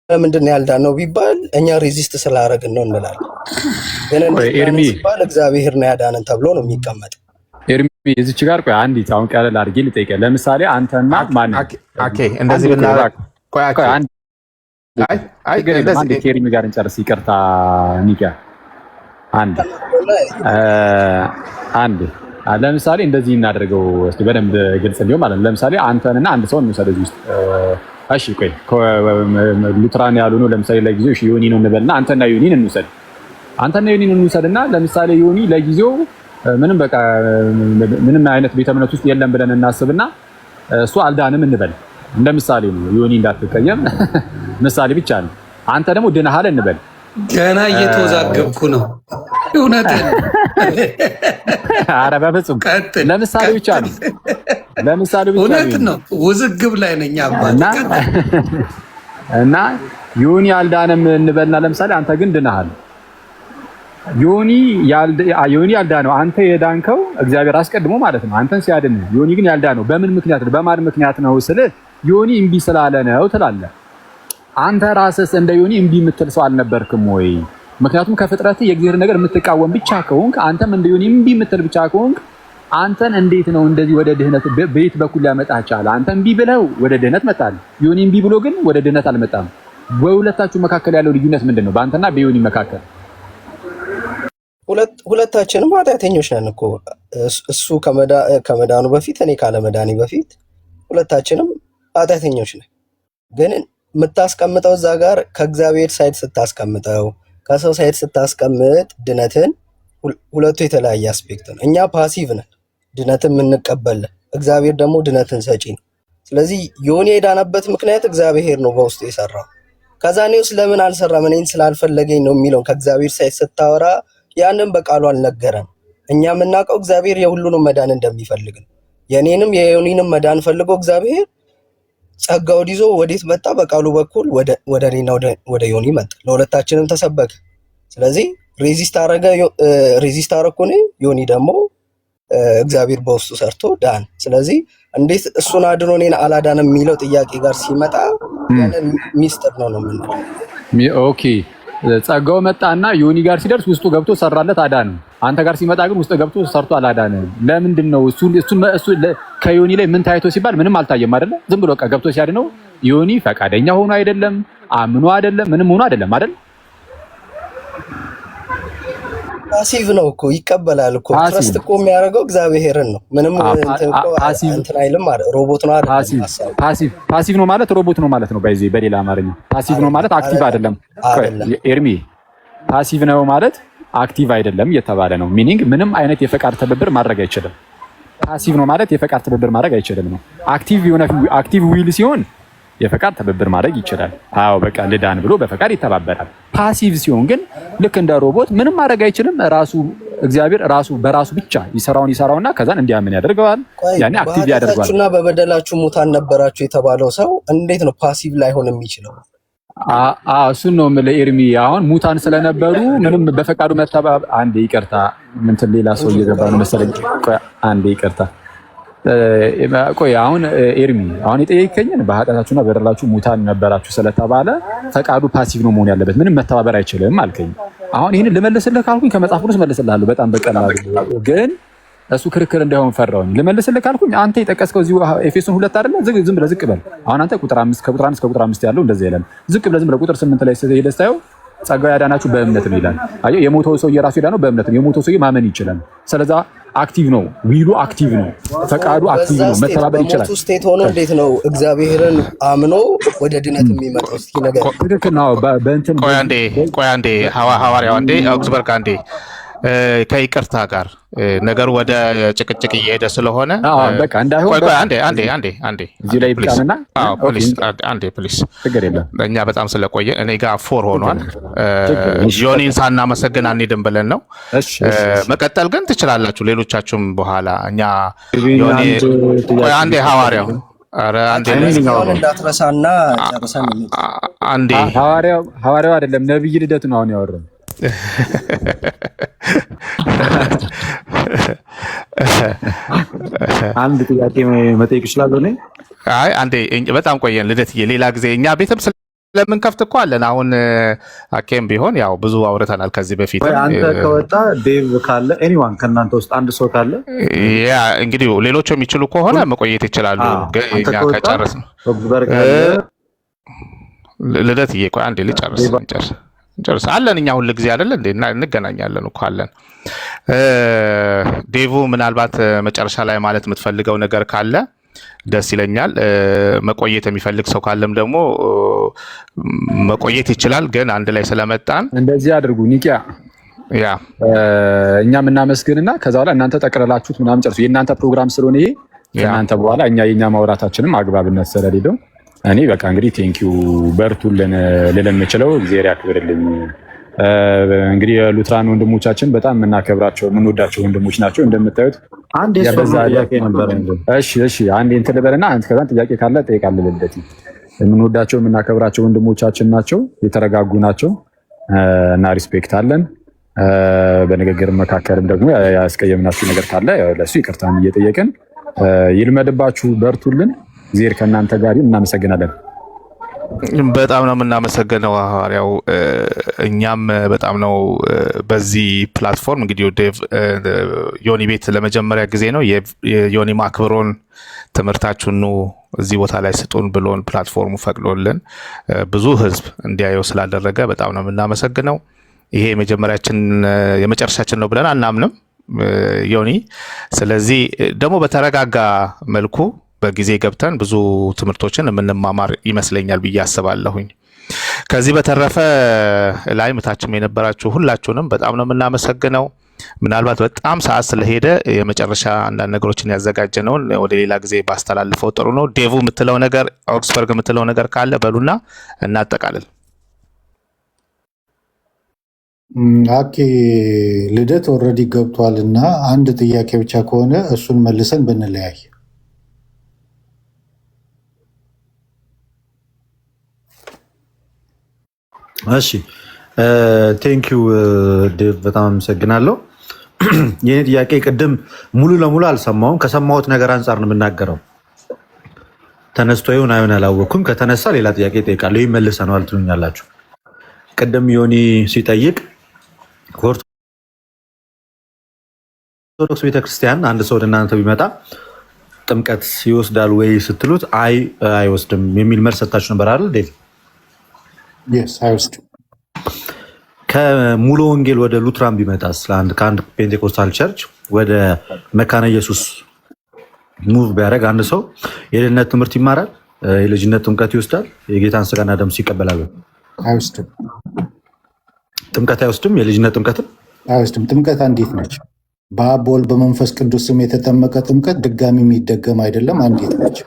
ምንድን ነው ያልዳነው ቢባል እኛ ሬዚስት ስላደረግን ነው እንላለን። ግን ሲባል እግዚአብሔር ነው ያዳነን ተብሎ ነው የሚቀመጥ። ኤርሚ እዚች ጋር ቆይ አንዲት አሁን ቀለል አድርጌ ልጠይቅህ። ለምሳሌ አንተና ማን እንደዚህ ብናደርግ ከኤርሚ ጋር እንጨርስ። ይቅርታ ኒካ አንድ ለምሳሌ እንደዚህ እናደርገው እስቲ በደንብ ግልጽ እንዲሆን ማለት ነው። ለምሳሌ አንተንና አንድ ሰው እንውሰድ እዚህ ውስጥ። እሺ ቆይ ሉትራን ያልሆኑ ለምሳሌ ለጊዜው ዮኒ ነው እንበልና አንተና ዮኒን እንውሰድ። አንተና ዮኒን እንውሰድና ለምሳሌ ዮኒ ለጊዜው ምንም በቃ ምንም አይነት ቤተ እምነት ውስጥ የለም ብለን እናስብና እሱ አልዳንም እንበል። እንደ ምሳሌ ነው፣ ዮኒ እንዳትቀየም ምሳሌ ብቻ ነው። አንተ ደግሞ ድነሃል እንበል። ገና እየተወዛገብኩ ነው። እውነትን ኧረ በፍጹም ለምሳሌ ብቻ ነው። ለምሳሌ ብቻ ነው። እውነት ነው። ውዝግብ ላይ ነኝ አባት እና ዮኒ አልዳንም እንበልና ለምሳሌ አንተ ግን ድነሃል። ዮኒ ያልዳነው አንተ የዳንከው እግዚአብሔር አስቀድሞ ማለት ነው አንተን ሲያድን። ዮኒ ግን ያልዳነው በምን ምክንያት ነው? በማን ምክንያት ነው ስል ዮኒ እምቢ ስላለ ነው ትላለህ። አንተ ራስህ እንደ ዮኒ እምቢ የምትል ሰው አልነበርክም ወይ? ምክንያቱም ከፍጥረት የእግዚአብሔር ነገር የምትቃወም ብቻ ከሆንክ አንተም እንደ ዮኒ እምቢ የምትል ብቻ ከሆንክ አንተን እንዴት ነው እንደዚህ ወደ ድህነት በየት በኩል ሊያመጣህ ቻለ? አንተ እምቢ ብለው ወደ ድህነት መጣል። ዮኒ እምቢ ብሎ ግን ወደ ድህነት አልመጣም። በሁለታችሁ መካከል ያለው ልዩነት ምንድን ነው? በአንተና በዮኒ መካከል ሁለታችንም ኃጢአተኞች ነን እኮ። እሱ ከመዳኑ በፊት እኔ ካለመዳኔ በፊት ሁለታችንም ኃጢአተኞች ነን። ግን የምታስቀምጠው እዛ ጋር ከእግዚአብሔር ሳይድ ስታስቀምጠው ከሰው ሳይድ ስታስቀምጥ ድነትን ሁለቱ የተለያየ አስፔክት ነው። እኛ ፓሲቭ ነን፣ ድነትን የምንቀበል፣ እግዚአብሔር ደግሞ ድነትን ሰጪ ነው። ስለዚህ ዮኒ የዳነበት ምክንያት እግዚአብሔር ነው በውስጡ የሰራው። ከዛ እኔውስ ለምን አልሰራም እኔን ስላልፈለገኝ ነው የሚለውን ከእግዚአብሔር ሳይድ ስታወራ ያንን በቃሉ አልነገረም። እኛ የምናውቀው እግዚአብሔር የሁሉንም መዳን እንደሚፈልግ ነው። የኔንም የዮኒንም መዳን ፈልጎ እግዚአብሔር ጸጋውን ይዞ ወዴት መጣ? በቃሉ በኩል ወደ እኔና ወደ ዮኒ መጣ። ለሁለታችንም ተሰበከ። ስለዚህ ሬዚስት አረኩ እኔ፣ ዮኒ ደግሞ እግዚአብሔር በውስጡ ሰርቶ ዳን። ስለዚህ እንዴት እሱን አድኖ እኔን አላዳንም የሚለው ጥያቄ ጋር ሲመጣ ያንን ሚስጥር ነው የምንለው። ኦኬ ጸጋው መጣና ዮኒ ጋር ሲደርስ ውስጡ ገብቶ ሰራለት አዳነው። አንተ ጋር ሲመጣ ግን ውስጥ ገብቶ ሰርቶ አላዳነም። ለምንድን ነው? እሱ ከዮኒ ላይ ምን ታይቶ ሲባል ምንም አልታየም አይደለ? ዝም ብሎ በቃ ገብቶ ሲያድነው ዮኒ ፈቃደኛ ሆኖ አይደለም፣ አምኖ አይደለም፣ ምንም ሆኖ አይደለም አይደል? ፓሲቭ ነው እኮ ይቀበላል እኮ። ትረስት እኮ የሚያደርገው እግዚአብሔርን ነው። ምንም እንትን አይልም ማለት ሮቦት ነው አይደል? ፓሲቭ ነው ማለት ሮቦት ነው ማለት ነው። በሌላ አማርኛ ፓሲቭ ነው ማለት አክቲቭ አይደለም። ኤርሚ ፓሲቭ ነው ማለት አክቲቭ አይደለም እየተባለ ነው። ሚኒንግ ምንም አይነት የፈቃድ ትብብር ማድረግ አይችልም። ፓሲቭ ነው ማለት የፈቃድ ትብብር ማድረግ አይችልም ነው። አክቲቭ ዊል ሲሆን የፈቃድ ትብብር ማድረግ ይችላል። አዎ በቃ ልዳን ብሎ በፈቃድ ይተባበራል። ፓሲቭ ሲሆን ግን ልክ እንደ ሮቦት ምንም ማድረግ አይችልም። ራሱ እግዚአብሔር ራሱ በራሱ ብቻ ይሰራውና ከዛን እንዲያምን ያደርገዋል። ያኔ አክቲቭ ያደርጋል። በኃጢአታችሁና በበደላችሁ ሙታን ነበራችሁ የተባለው ሰው እንዴት ነው ፓሲቭ ላይሆን የሚችለው? እሱን ነው የምልህ ኤርሚ። አሁን ሙታን ስለነበሩ ምንም በፈቃዱ መተባበር። አንዴ ይቅርታ፣ እንትን ሌላ ሰው እየገባ ነው መሰለኝ። አንዴ ይቅርታ። ቆይ አሁን ኤርሚ አሁን የጠየቀኝን በኃጢአታችሁና በደላችሁ ሙታን ነበራችሁ ስለተባለ ፈቃዱ ፓሲቭ ነው መሆን ያለበት፣ ምንም መተባበር አይችልም አልከኝ። አሁን ይሄንን ልመልስልህ ካልኩኝ ከመጽሐፍ ቅዱስ መልስልሃለሁ በጣም በቀላሉ፣ ግን እሱ ክርክር እንዳይሆን ፈራሁኝ። ልመልስልህ ካልኩኝ አንተ የጠቀስከው እዚሁ ኤፌሶን 2 አይደለ? ዝም ብለህ ዝቅ በል። አሁን አንተ ቁጥር 5 ከቁጥር 1 እስከ ቁጥር 5 ያለው እንደዚህ ይላል። ዝቅ ብለህ ቁጥር 8 ላይ ሄደህ ስታየው ጸጋው ያዳናችሁ በእምነት ነው ይላል። አየው፣ የሞተው ሰው የራሱ ያዳነው በእምነት ነው። የሞተው ሰው ማመን ይችላል። ስለዚህ አክቲቭ ነው፣ ዊሉ አክቲቭ ነው፣ ፈቃዱ አክቲቭ ነው፣ መተባበር ይችላል። በሞቱ ስቴት ሆኖ እንዴት ነው እግዚአብሔርን አምኖ ወደ ድነት የሚመጣው? እስኪ ነገር ትክክል ነው። በእንትን ቆይ አንዴ ሐዋርያው አንዴ አውግስበርግ አንዴ ከይቅርታ ጋር ነገሩ ወደ ጭቅጭቅ እየሄደ ስለሆነ በቃ እንዳይሆን አንዴ እዚህ ላይ ብቻና ፕሊስ ችግር የለም። እኛ በጣም ስለቆየ እኔ ጋር 4 ሆኗል። ዮኒን ሳናመሰግን አንሄድም ብለን ነው። መቀጠል ግን ትችላላችሁ ሌሎቻችሁም በኋላ። እኛ ዮኒ ቆይ አንዴ ሐዋርያው እንዳትረሳና ጨርሰን አንዴ ሐዋርያው አይደለም ነብይ ልደቱ ነው አሁን ያወራው። አንድ ጥያቄ መጠየቅ እችላለሁ እኔ? አይ አንዴ በጣም ቆየን ልደትዬ፣ ሌላ ጊዜ እኛ ቤትም ስለምንከፍት እኮ አለን። አሁን አኬም ቢሆን ያው ብዙ አውርተናል ከዚህ በፊት። አንተ ከወጣ ዴቭ ካለ ኤኒዋን ከእናንተ ውስጥ አንድ ሰው ካለ ያ እንግዲህ ሌሎቹ የሚችሉ ከሆነ መቆየት ይችላሉ። ግን እኛ ከጨረስን ኦግስበርግ ልደትዬ ቆይ አንዴ ልጨርስ። ጨርስ አለን እኛ ሁል ጊዜ አይደለ እንዴ እንገናኛለን እኮ አለን። ዴቭ ምናልባት መጨረሻ ላይ ማለት የምትፈልገው ነገር ካለ ደስ ይለኛል። መቆየት የሚፈልግ ሰው ካለም ደግሞ መቆየት ይችላል። ግን አንድ ላይ ስለመጣን እንደዚህ አድርጉ። ኒቂያ ያ እኛም እናመስግንና ከዛ በኋላ እናንተ ጠቅለላችሁት ምናምን ጨርሱ። የእናንተ ፕሮግራም ስለሆነ ይሄ ከእናንተ በኋላ የኛ ማውራታችንም አግባብነት ስለሌለው እኔ በቃ እንግዲህ ቴንኪዩ በርቱልን ልል የምችለው እግዚአብሔር ያክብርልኝ። እንግዲህ ሉትራን ወንድሞቻችን በጣም የምናከብራቸው የምንወዳቸው ወንድሞች ናቸው። እንደምታዩት አንድ ጥያቄ ነበር። እሺ አንዴ እንትን ልበልና ከዛን ጥያቄ ካለ ጠይቃለሁ። ልደት የምንወዳቸው የምናከብራቸው ወንድሞቻችን ናቸው። የተረጋጉ ናቸው እና ሪስፔክት አለን። በንግግር መካከልም ደግሞ ያስቀየምናችሁ ነገር ካለ ለሱ ይቅርታን እየጠየቅን ይልመድባችሁ፣ በርቱልን። እግዚአብሔር ከእናንተ ጋር ይሁን። እናመሰግናለን። በጣም ነው የምናመሰግነው ሐዋርያው። እኛም በጣም ነው በዚህ ፕላትፎርም እንግዲህ ዴቭ ዮኒ ቤት ለመጀመሪያ ጊዜ ነው የዮኒ ማክብሮን ትምህርታችሁን እዚህ ቦታ ላይ ስጡን ብሎን ፕላትፎርሙ ፈቅዶልን ብዙ ህዝብ እንዲያየው ስላደረገ በጣም ነው የምናመሰግነው። ይሄ የመጨረሻችን ነው ብለን አናምንም ዮኒ። ስለዚህ ደግሞ በተረጋጋ መልኩ በጊዜ ገብተን ብዙ ትምህርቶችን የምንማማር ይመስለኛል ብዬ አስባለሁኝ። ከዚህ በተረፈ ላይ ምታችም የነበራችሁ ሁላችሁንም በጣም ነው የምናመሰግነው። ምናልባት በጣም ሰዓት ስለሄደ የመጨረሻ አንዳንድ ነገሮችን ያዘጋጀነውን ወደ ሌላ ጊዜ ባስተላልፈው ጥሩ ነው። ዴቭ የምትለው ነገር ኦክስበርግ የምትለው ነገር ካለ በሉና እናጠቃልል። አኬ ልደት ኦልሬዲ ገብቷል እና አንድ ጥያቄ ብቻ ከሆነ እሱን መልሰን ብንለያይ። እሺ ቴንኪዩ ዴቭ በጣም አመሰግናለሁ። የኔ ጥያቄ ቅድም ሙሉ ለሙሉ አልሰማውም። ከሰማሁት ነገር አንጻር ነው የምናገረው። ተነስቶ ይሁን አይሆን አላወኩም። ከተነሳ ሌላ ጥያቄ እጠይቃለሁ። ይመልሰናል ትሉኛላችሁ። ቅድም ዮኒ ሲጠይቅ ኦርቶዶክስ ቤተክርስቲያን አንድ ሰው ወደ እናንተ ቢመጣ ጥምቀት ይወስዳል ወይ ስትሉት አይ አይወስድም የሚል መልስ ሰጣችሁ ነበር አይደል ዴቭ? አይወስድም። ከሙሉ ወንጌል ወደ ሉትራን ቢመጣስ ከአንድ ፔንቴኮስታል ቸርች ወደ መካነ ኢየሱስ ሙቭ ቢያደርግ አንድ ሰው የልጅነት ትምህርት ይማራል፣ የልጅነት ጥምቀት ይወስዳል፣ የጌታን ስጋና ደም ይቀበላል? አይወስድም። ጥምቀት አይወስድም። የልጅነት ጥምቀትም አይወስድም። ጥምቀት አንዲት ነች። በአብ በወልድ በመንፈስ ቅዱስ ስም የተጠመቀ ጥምቀት ድጋሚ የሚደገም አይደለም፣ አንዲት ነች።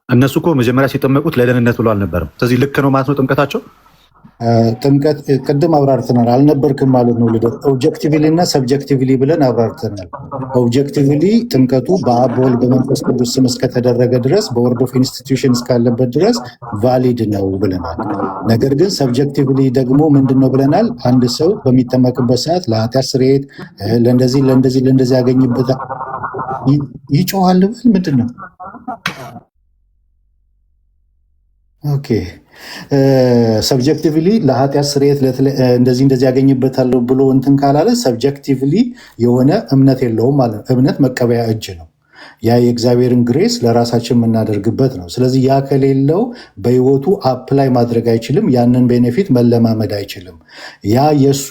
እነሱ እኮ መጀመሪያ ሲጠመቁት ለደህንነት ብሎ አልነበረም። ስለዚህ ልክ ነው ማለት ነው ጥምቀታቸው። ጥምቀት ቅድም አብራርተናል። አልነበርክም ማለት ነው ልደት። ኦብጀክቲቭሊ እና ሰብጀክቲቭሊ ብለን አብራርተናል። ኦብጀክቲቭሊ ጥምቀቱ በአብ በወልድ በመንፈስ ቅዱስ ስም እስከተደረገ ድረስ በወርድ ኦፍ ኢንስቲትዩሽን እስካለበት ድረስ ቫሊድ ነው ብለናል። ነገር ግን ሰብጀክቲቭሊ ደግሞ ምንድን ነው ብለናል? አንድ ሰው በሚጠመቅበት ሰዓት ለኃጢአት ስርየት ለእንደዚህ ያገኝበታል። ይጮሃል ብል ምንድን ነው? ኦኬ ሰብጀክቲቭሊ ለኃጢአት ስርየት እንደዚህ ያገኝበታለሁ ብሎ እንትን ካላለ ሰብጀክቲቭሊ የሆነ እምነት የለውም ማለት ነው። እምነት መቀበያ እጅ ነው። ያ የእግዚአብሔርን ግሬስ ለራሳችን የምናደርግበት ነው። ስለዚህ ያ ከሌለው በህይወቱ አፕላይ ማድረግ አይችልም። ያንን ቤኔፊት መለማመድ አይችልም። ያ የእሱ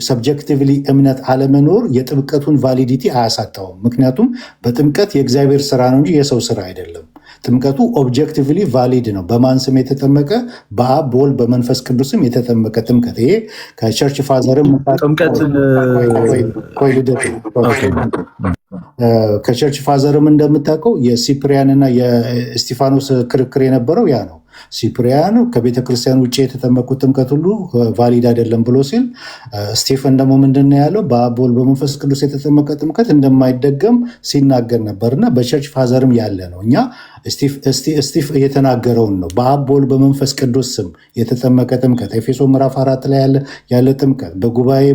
ሰብጀክቲቭሊ እምነት አለመኖር የጥምቀቱን ቫሊዲቲ አያሳጣውም። ምክንያቱም በጥምቀት የእግዚአብሔር ስራ ነው እንጂ የሰው ስራ አይደለም። ጥምቀቱ ኦብጀክቲቭሊ ቫሊድ ነው። በማን ስም የተጠመቀ? በአብ በወልድ በመንፈስ ቅዱስም የተጠመቀ ጥምቀት። ይሄ ከቸርች ፋዘርም ከቸርች ፋዘርም እንደምታውቀው የሲፕሪያን እና የእስጢፋኖስ ክርክር የነበረው ያ ነው። ሲፕሪያን ከቤተ ክርስቲያን ውጭ የተጠመቁት ጥምቀት ሁሉ ቫሊድ አይደለም ብሎ ሲል፣ ስቴፈን ደግሞ ምንድን ነው ያለው? በአብ በወልድ በመንፈስ ቅዱስ የተጠመቀ ጥምቀት እንደማይደገም ሲናገር ነበር እና በቸርች ፋዘርም ያለ ነው። እኛ ስቲፍ የተናገረውን ነው። በአብ በወልድ በመንፈስ ቅዱስ ስም የተጠመቀ ጥምቀት ኤፌሶ ምዕራፍ 4 ላይ ያለ ጥምቀት በጉባኤ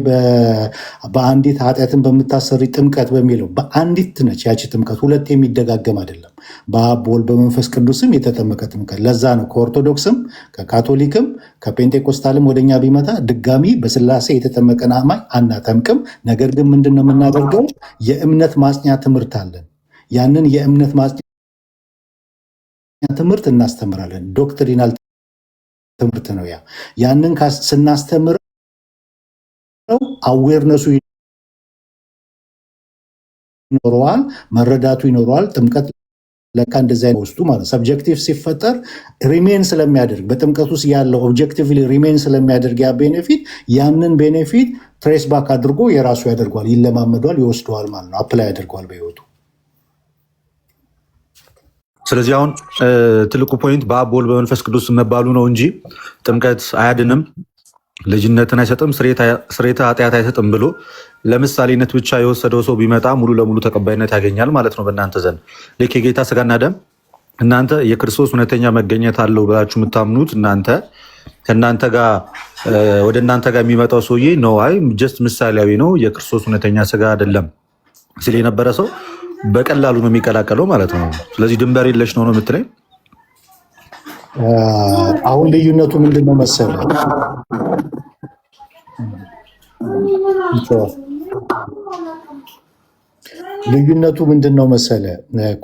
በአንዲት ኃጢአትን በምታሰሪ ጥምቀት በሚለው በአንዲት ነች ያቺ ጥምቀት፣ ሁለት የሚደጋገም አይደለም። በአብ በወልድ በመንፈስ ቅዱስም የተጠመቀ ጥምቀት። ለዛ ነው ከኦርቶዶክስም ከካቶሊክም ከፔንቴኮስታልም ወደኛ ቢመጣ ድጋሚ በስላሴ የተጠመቀን አማኝ አናጠምቅም። ነገር ግን ምንድን ነው የምናደርገው? የእምነት ማጽኛ ትምህርት አለን። ያንን የእምነት ማጽኛ ትምህርት እናስተምራለን። ዶክትሪናል ትምህርት ነው። ያንን ስናስተምረው አዌርነሱ ይኖረዋል፣ መረዳቱ ይኖረዋል። ጥምቀት ለካ እንደዛ ውስጡ ማለት ሰብጀክቲቭ ሲፈጠር ሪሜን ስለሚያደርግ በጥምቀት ውስጥ ያለው ኦብጀክቲቭሊ ሪሜን ስለሚያደርግ ያ ቤኔፊት ያንን ቤኔፊት ትሬስ ባክ አድርጎ የራሱ ያደርገዋል፣ ይለማመዷል፣ ይወስደዋል ማለት ነው። አፕላይ ያደርገዋል በህይወቱ። ስለዚህ አሁን ትልቁ ፖይንት በአብ በወልድ በመንፈስ ቅዱስ መባሉ ነው እንጂ ጥምቀት አያድንም፣ ልጅነትን አይሰጥም፣ ስርየተ ኃጢአት አይሰጥም ብሎ ለምሳሌነት ብቻ የወሰደው ሰው ቢመጣ ሙሉ ለሙሉ ተቀባይነት ያገኛል ማለት ነው በእናንተ ዘንድ። ልክ የጌታ ስጋና ደም እናንተ የክርስቶስ እውነተኛ መገኘት አለው ብላችሁ የምታምኑት እናንተ ከእናንተ ጋር ወደ እናንተ ጋር የሚመጣው ሰውዬ ነው፣ አይ ጀስት ምሳሌያዊ ነው የክርስቶስ እውነተኛ ስጋ አይደለም ሲል የነበረ ሰው በቀላሉ ነው የሚቀላቀለው ማለት ነው። ስለዚህ ድንበር የለሽ ነው የምትለኝ። አሁን ልዩነቱ ምንድን ነው መሰለህ? ልዩነቱ ምንድን ነው መሰለ?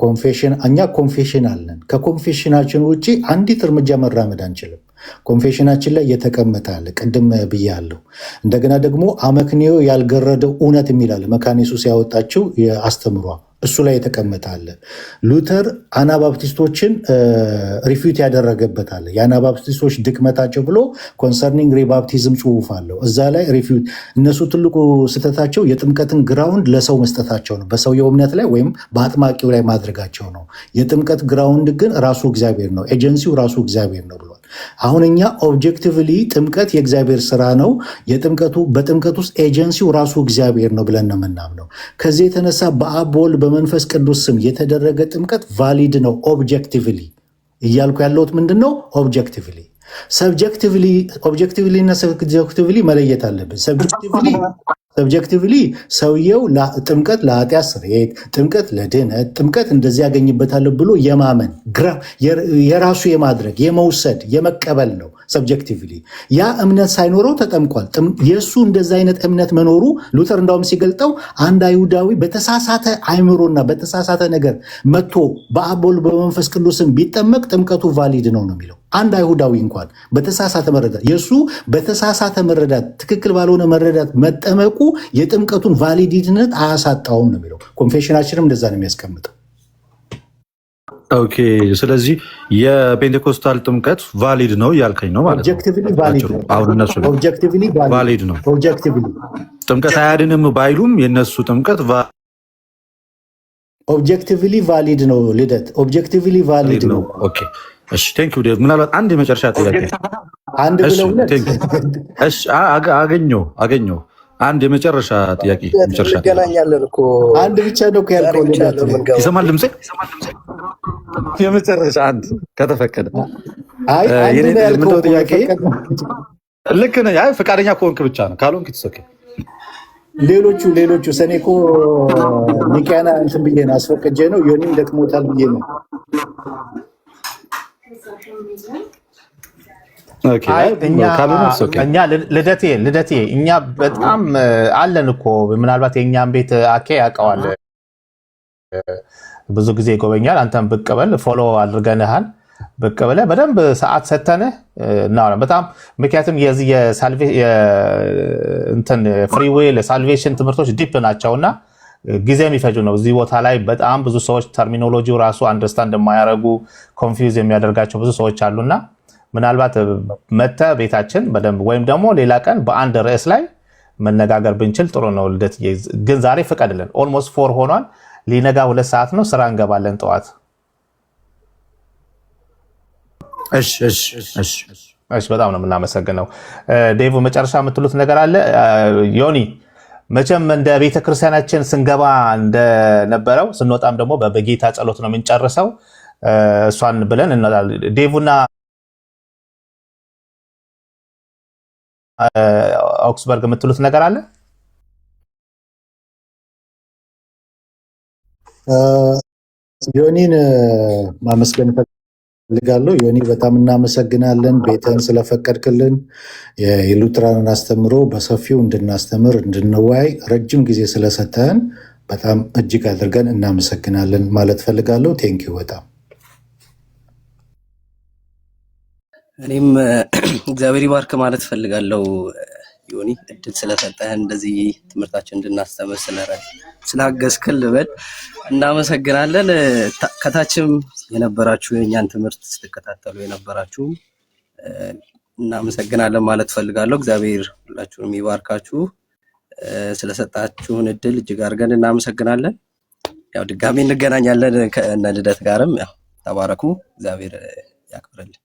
ኮንፌሽን እኛ ኮንፌሽን አለን። ከኮንፌሽናችን ውጭ አንዲት እርምጃ መራመድ አንችልም። ኮንፌሽናችን ላይ የተቀመጠ አለ፣ ቅድም ብያለሁ። እንደገና ደግሞ አመክንዮ ያልገረደው እውነት የሚላል መካነ ኢየሱስ ያወጣችው አስተምሯ፣ እሱ ላይ የተቀመጠ አለ። ሉተር አናባፕቲስቶችን ሪፊዩት ያደረገበት አለ። የአናባፕቲስቶች ድክመታቸው ብሎ ኮንሰርኒንግ ሪባፕቲዝም ጽሑፍ አለው። እዛ ላይ ሪፊዩት እነሱ ትልቁ ስህተታቸው የጥምቀትን ግራውንድ ለሰው መስጠታቸው ነው፣ በሰውየው እምነት ላይ ወይም በአጥማቂው ላይ ማድረጋቸው ነው። የጥምቀት ግራውንድ ግን ራሱ እግዚአብሔር ነው፣ ኤጀንሲው ራሱ እግዚአብሔር ነው ብሏል። አሁን እኛ ኦብጀክቲቭሊ ጥምቀት የእግዚአብሔር ስራ ነው፣ በጥምቀት ውስጥ ኤጀንሲው ራሱ እግዚአብሔር ነው ብለን ነው የምናምነው። ከዚህ የተነሳ በአብ በወልድ በመንፈስ ቅዱስ ስም የተደረገ ጥምቀት ቫሊድ ነው። ኦብጀክቲቭሊ እያልኩ ያለሁት ምንድን ነው? ኦብጀክቲቭሊ እና ሰብጀክቲቭሊ መለየት አለብን። ሰብጀክቲቭሊ ሰውየው ጥምቀት ለኃጢአት ስርየት፣ ጥምቀት ለድህነት፣ ጥምቀት እንደዚህ ያገኝበታል ብሎ የማመን የራሱ የማድረግ የመውሰድ የመቀበል ነው። ሰብጀክቲቭሊ ያ እምነት ሳይኖረው ተጠምቋል። የእሱ እንደዚ አይነት እምነት መኖሩ ሉተር እንዳውም ሲገልጠው አንድ አይሁዳዊ በተሳሳተ አይምሮና በተሳሳተ ነገር መጥቶ በአብ በወልድ በመንፈስ ቅዱስም ቢጠመቅ ጥምቀቱ ቫሊድ ነው የሚለው። አንድ አይሁዳዊ እንኳን በተሳሳተ መረዳት የእሱ በተሳሳተ መረዳት ትክክል ባልሆነ መረዳት መጠመቁ የጥምቀቱን ቫሊዲነት አያሳጣውም ነው የሚለው። ኮንፌሽናችንም እንደዛ ነው የሚያስቀምጠው። ኦኬ፣ ስለዚህ የፔንቴኮስታል ጥምቀት ቫሊድ ነው እያልከኝ ነው ማለት ነው። አሁን እነሱ ቫሊድ ነው። ጥምቀት አያድንም ባይሉም የእነሱ ጥምቀት ኦብጀክቲቭሊ ቫሊድ ነው። ልደት ኦብጀክቲቭሊ ቫሊድ ነው። ኦኬ፣ እሺ፣ ቴንክ ዩ ዴቭ። ምናልባት አንድ የመጨረሻ ጥያቄ አገኘው አንድ የመጨረሻ ጥያቄ እንገናኛለን እኮ አንድ ብቻ ነው ያልከው። ይሰማል ድምጼ? የመጨረሻ አንድ ከተፈቀደ ጥያቄ ልክ ነህ። አይ ፈቃደኛ ከሆንክ ብቻ ነው፣ ካልሆንክ ትሰከ ሌሎቹ ሰኔ እኮ ኒቂያና እንትን ብዬ ነው አስፈቅጄ ነው። ዮኒም ደክሞታል ብዬ ነው። እኛ ልደቴ እኛ በጣም አለን እኮ ምናልባት የእኛም ቤት አኬ ያውቀዋል፣ ብዙ ጊዜ ይጎበኛል። አንተም ብቅ በል ፎሎ አድርገንሃል፣ ብቅ ብለህ በደንብ ሰዓት ሰተንህ እናወራለን በጣም ምክንያቱም የዚህ ፍሪ ዊል ሳልቬሽን ትምህርቶች ዲፕ ናቸውና ጊዜ የሚፈጁ ነው። እዚህ ቦታ ላይ በጣም ብዙ ሰዎች ተርሚኖሎጂው ራሱ አንደርስታንድ የማያደርጉ ኮንፊውዝ የሚያደርጋቸው ብዙ ሰዎች አሉና ምናልባት መተ ቤታችን በደንብ ወይም ደግሞ ሌላ ቀን በአንድ ርዕስ ላይ መነጋገር ብንችል ጥሩ ነው። ልደት ግን ዛሬ ፍቀድልን። ኦልሞስት 4 ሆኗል። ሊነጋ 2 ሰዓት ነው። ስራ እንገባለን ጠዋት። እሺ፣ በጣም ነው የምናመሰግነው። ዴቭ መጨረሻ የምትሉት ነገር አለ? ዮኒ መቼም እንደ ቤተክርስቲያናችን ስንገባ እንደነበረው ስንወጣም ደግሞ በጌታ ጸሎት ነው የምንጨርሰው። እሷን ብለን እንላለን። ዴቭና ኦክስበርግ የምትሉት ነገር አለ? ዮኒን ማመስገን ፈልጋለሁ። ዮኒ በጣም እናመሰግናለን፣ ቤተን ስለፈቀድክልን የሉትራንን አስተምሮ በሰፊው እንድናስተምር እንድንወያይ ረጅም ጊዜ ስለሰጠህን በጣም እጅግ አድርገን እናመሰግናለን ማለት ፈልጋለሁ። ቴንኪው በጣም እኔም እግዚአብሔር ይባርክ ማለት ፈልጋለሁ። ዮኒ እድል ስለሰጠህን እንደዚህ ትምህርታችን እንድናስተምር ስላገዝክን ልበል እናመሰግናለን። ከታችም የነበራችሁ የእኛን ትምህርት ስትከታተሉ የነበራችሁ እናመሰግናለን ማለት ፈልጋለሁ። እግዚአብሔር ሁላችሁንም ይባርካችሁ። ስለሰጣችሁን እድል እጅግ አድርገን እናመሰግናለን። ያው ድጋሚ እንገናኛለን ከእነ ልደት ጋርም ያው ተባረኩ። እግዚአብሔር ያክብርልን።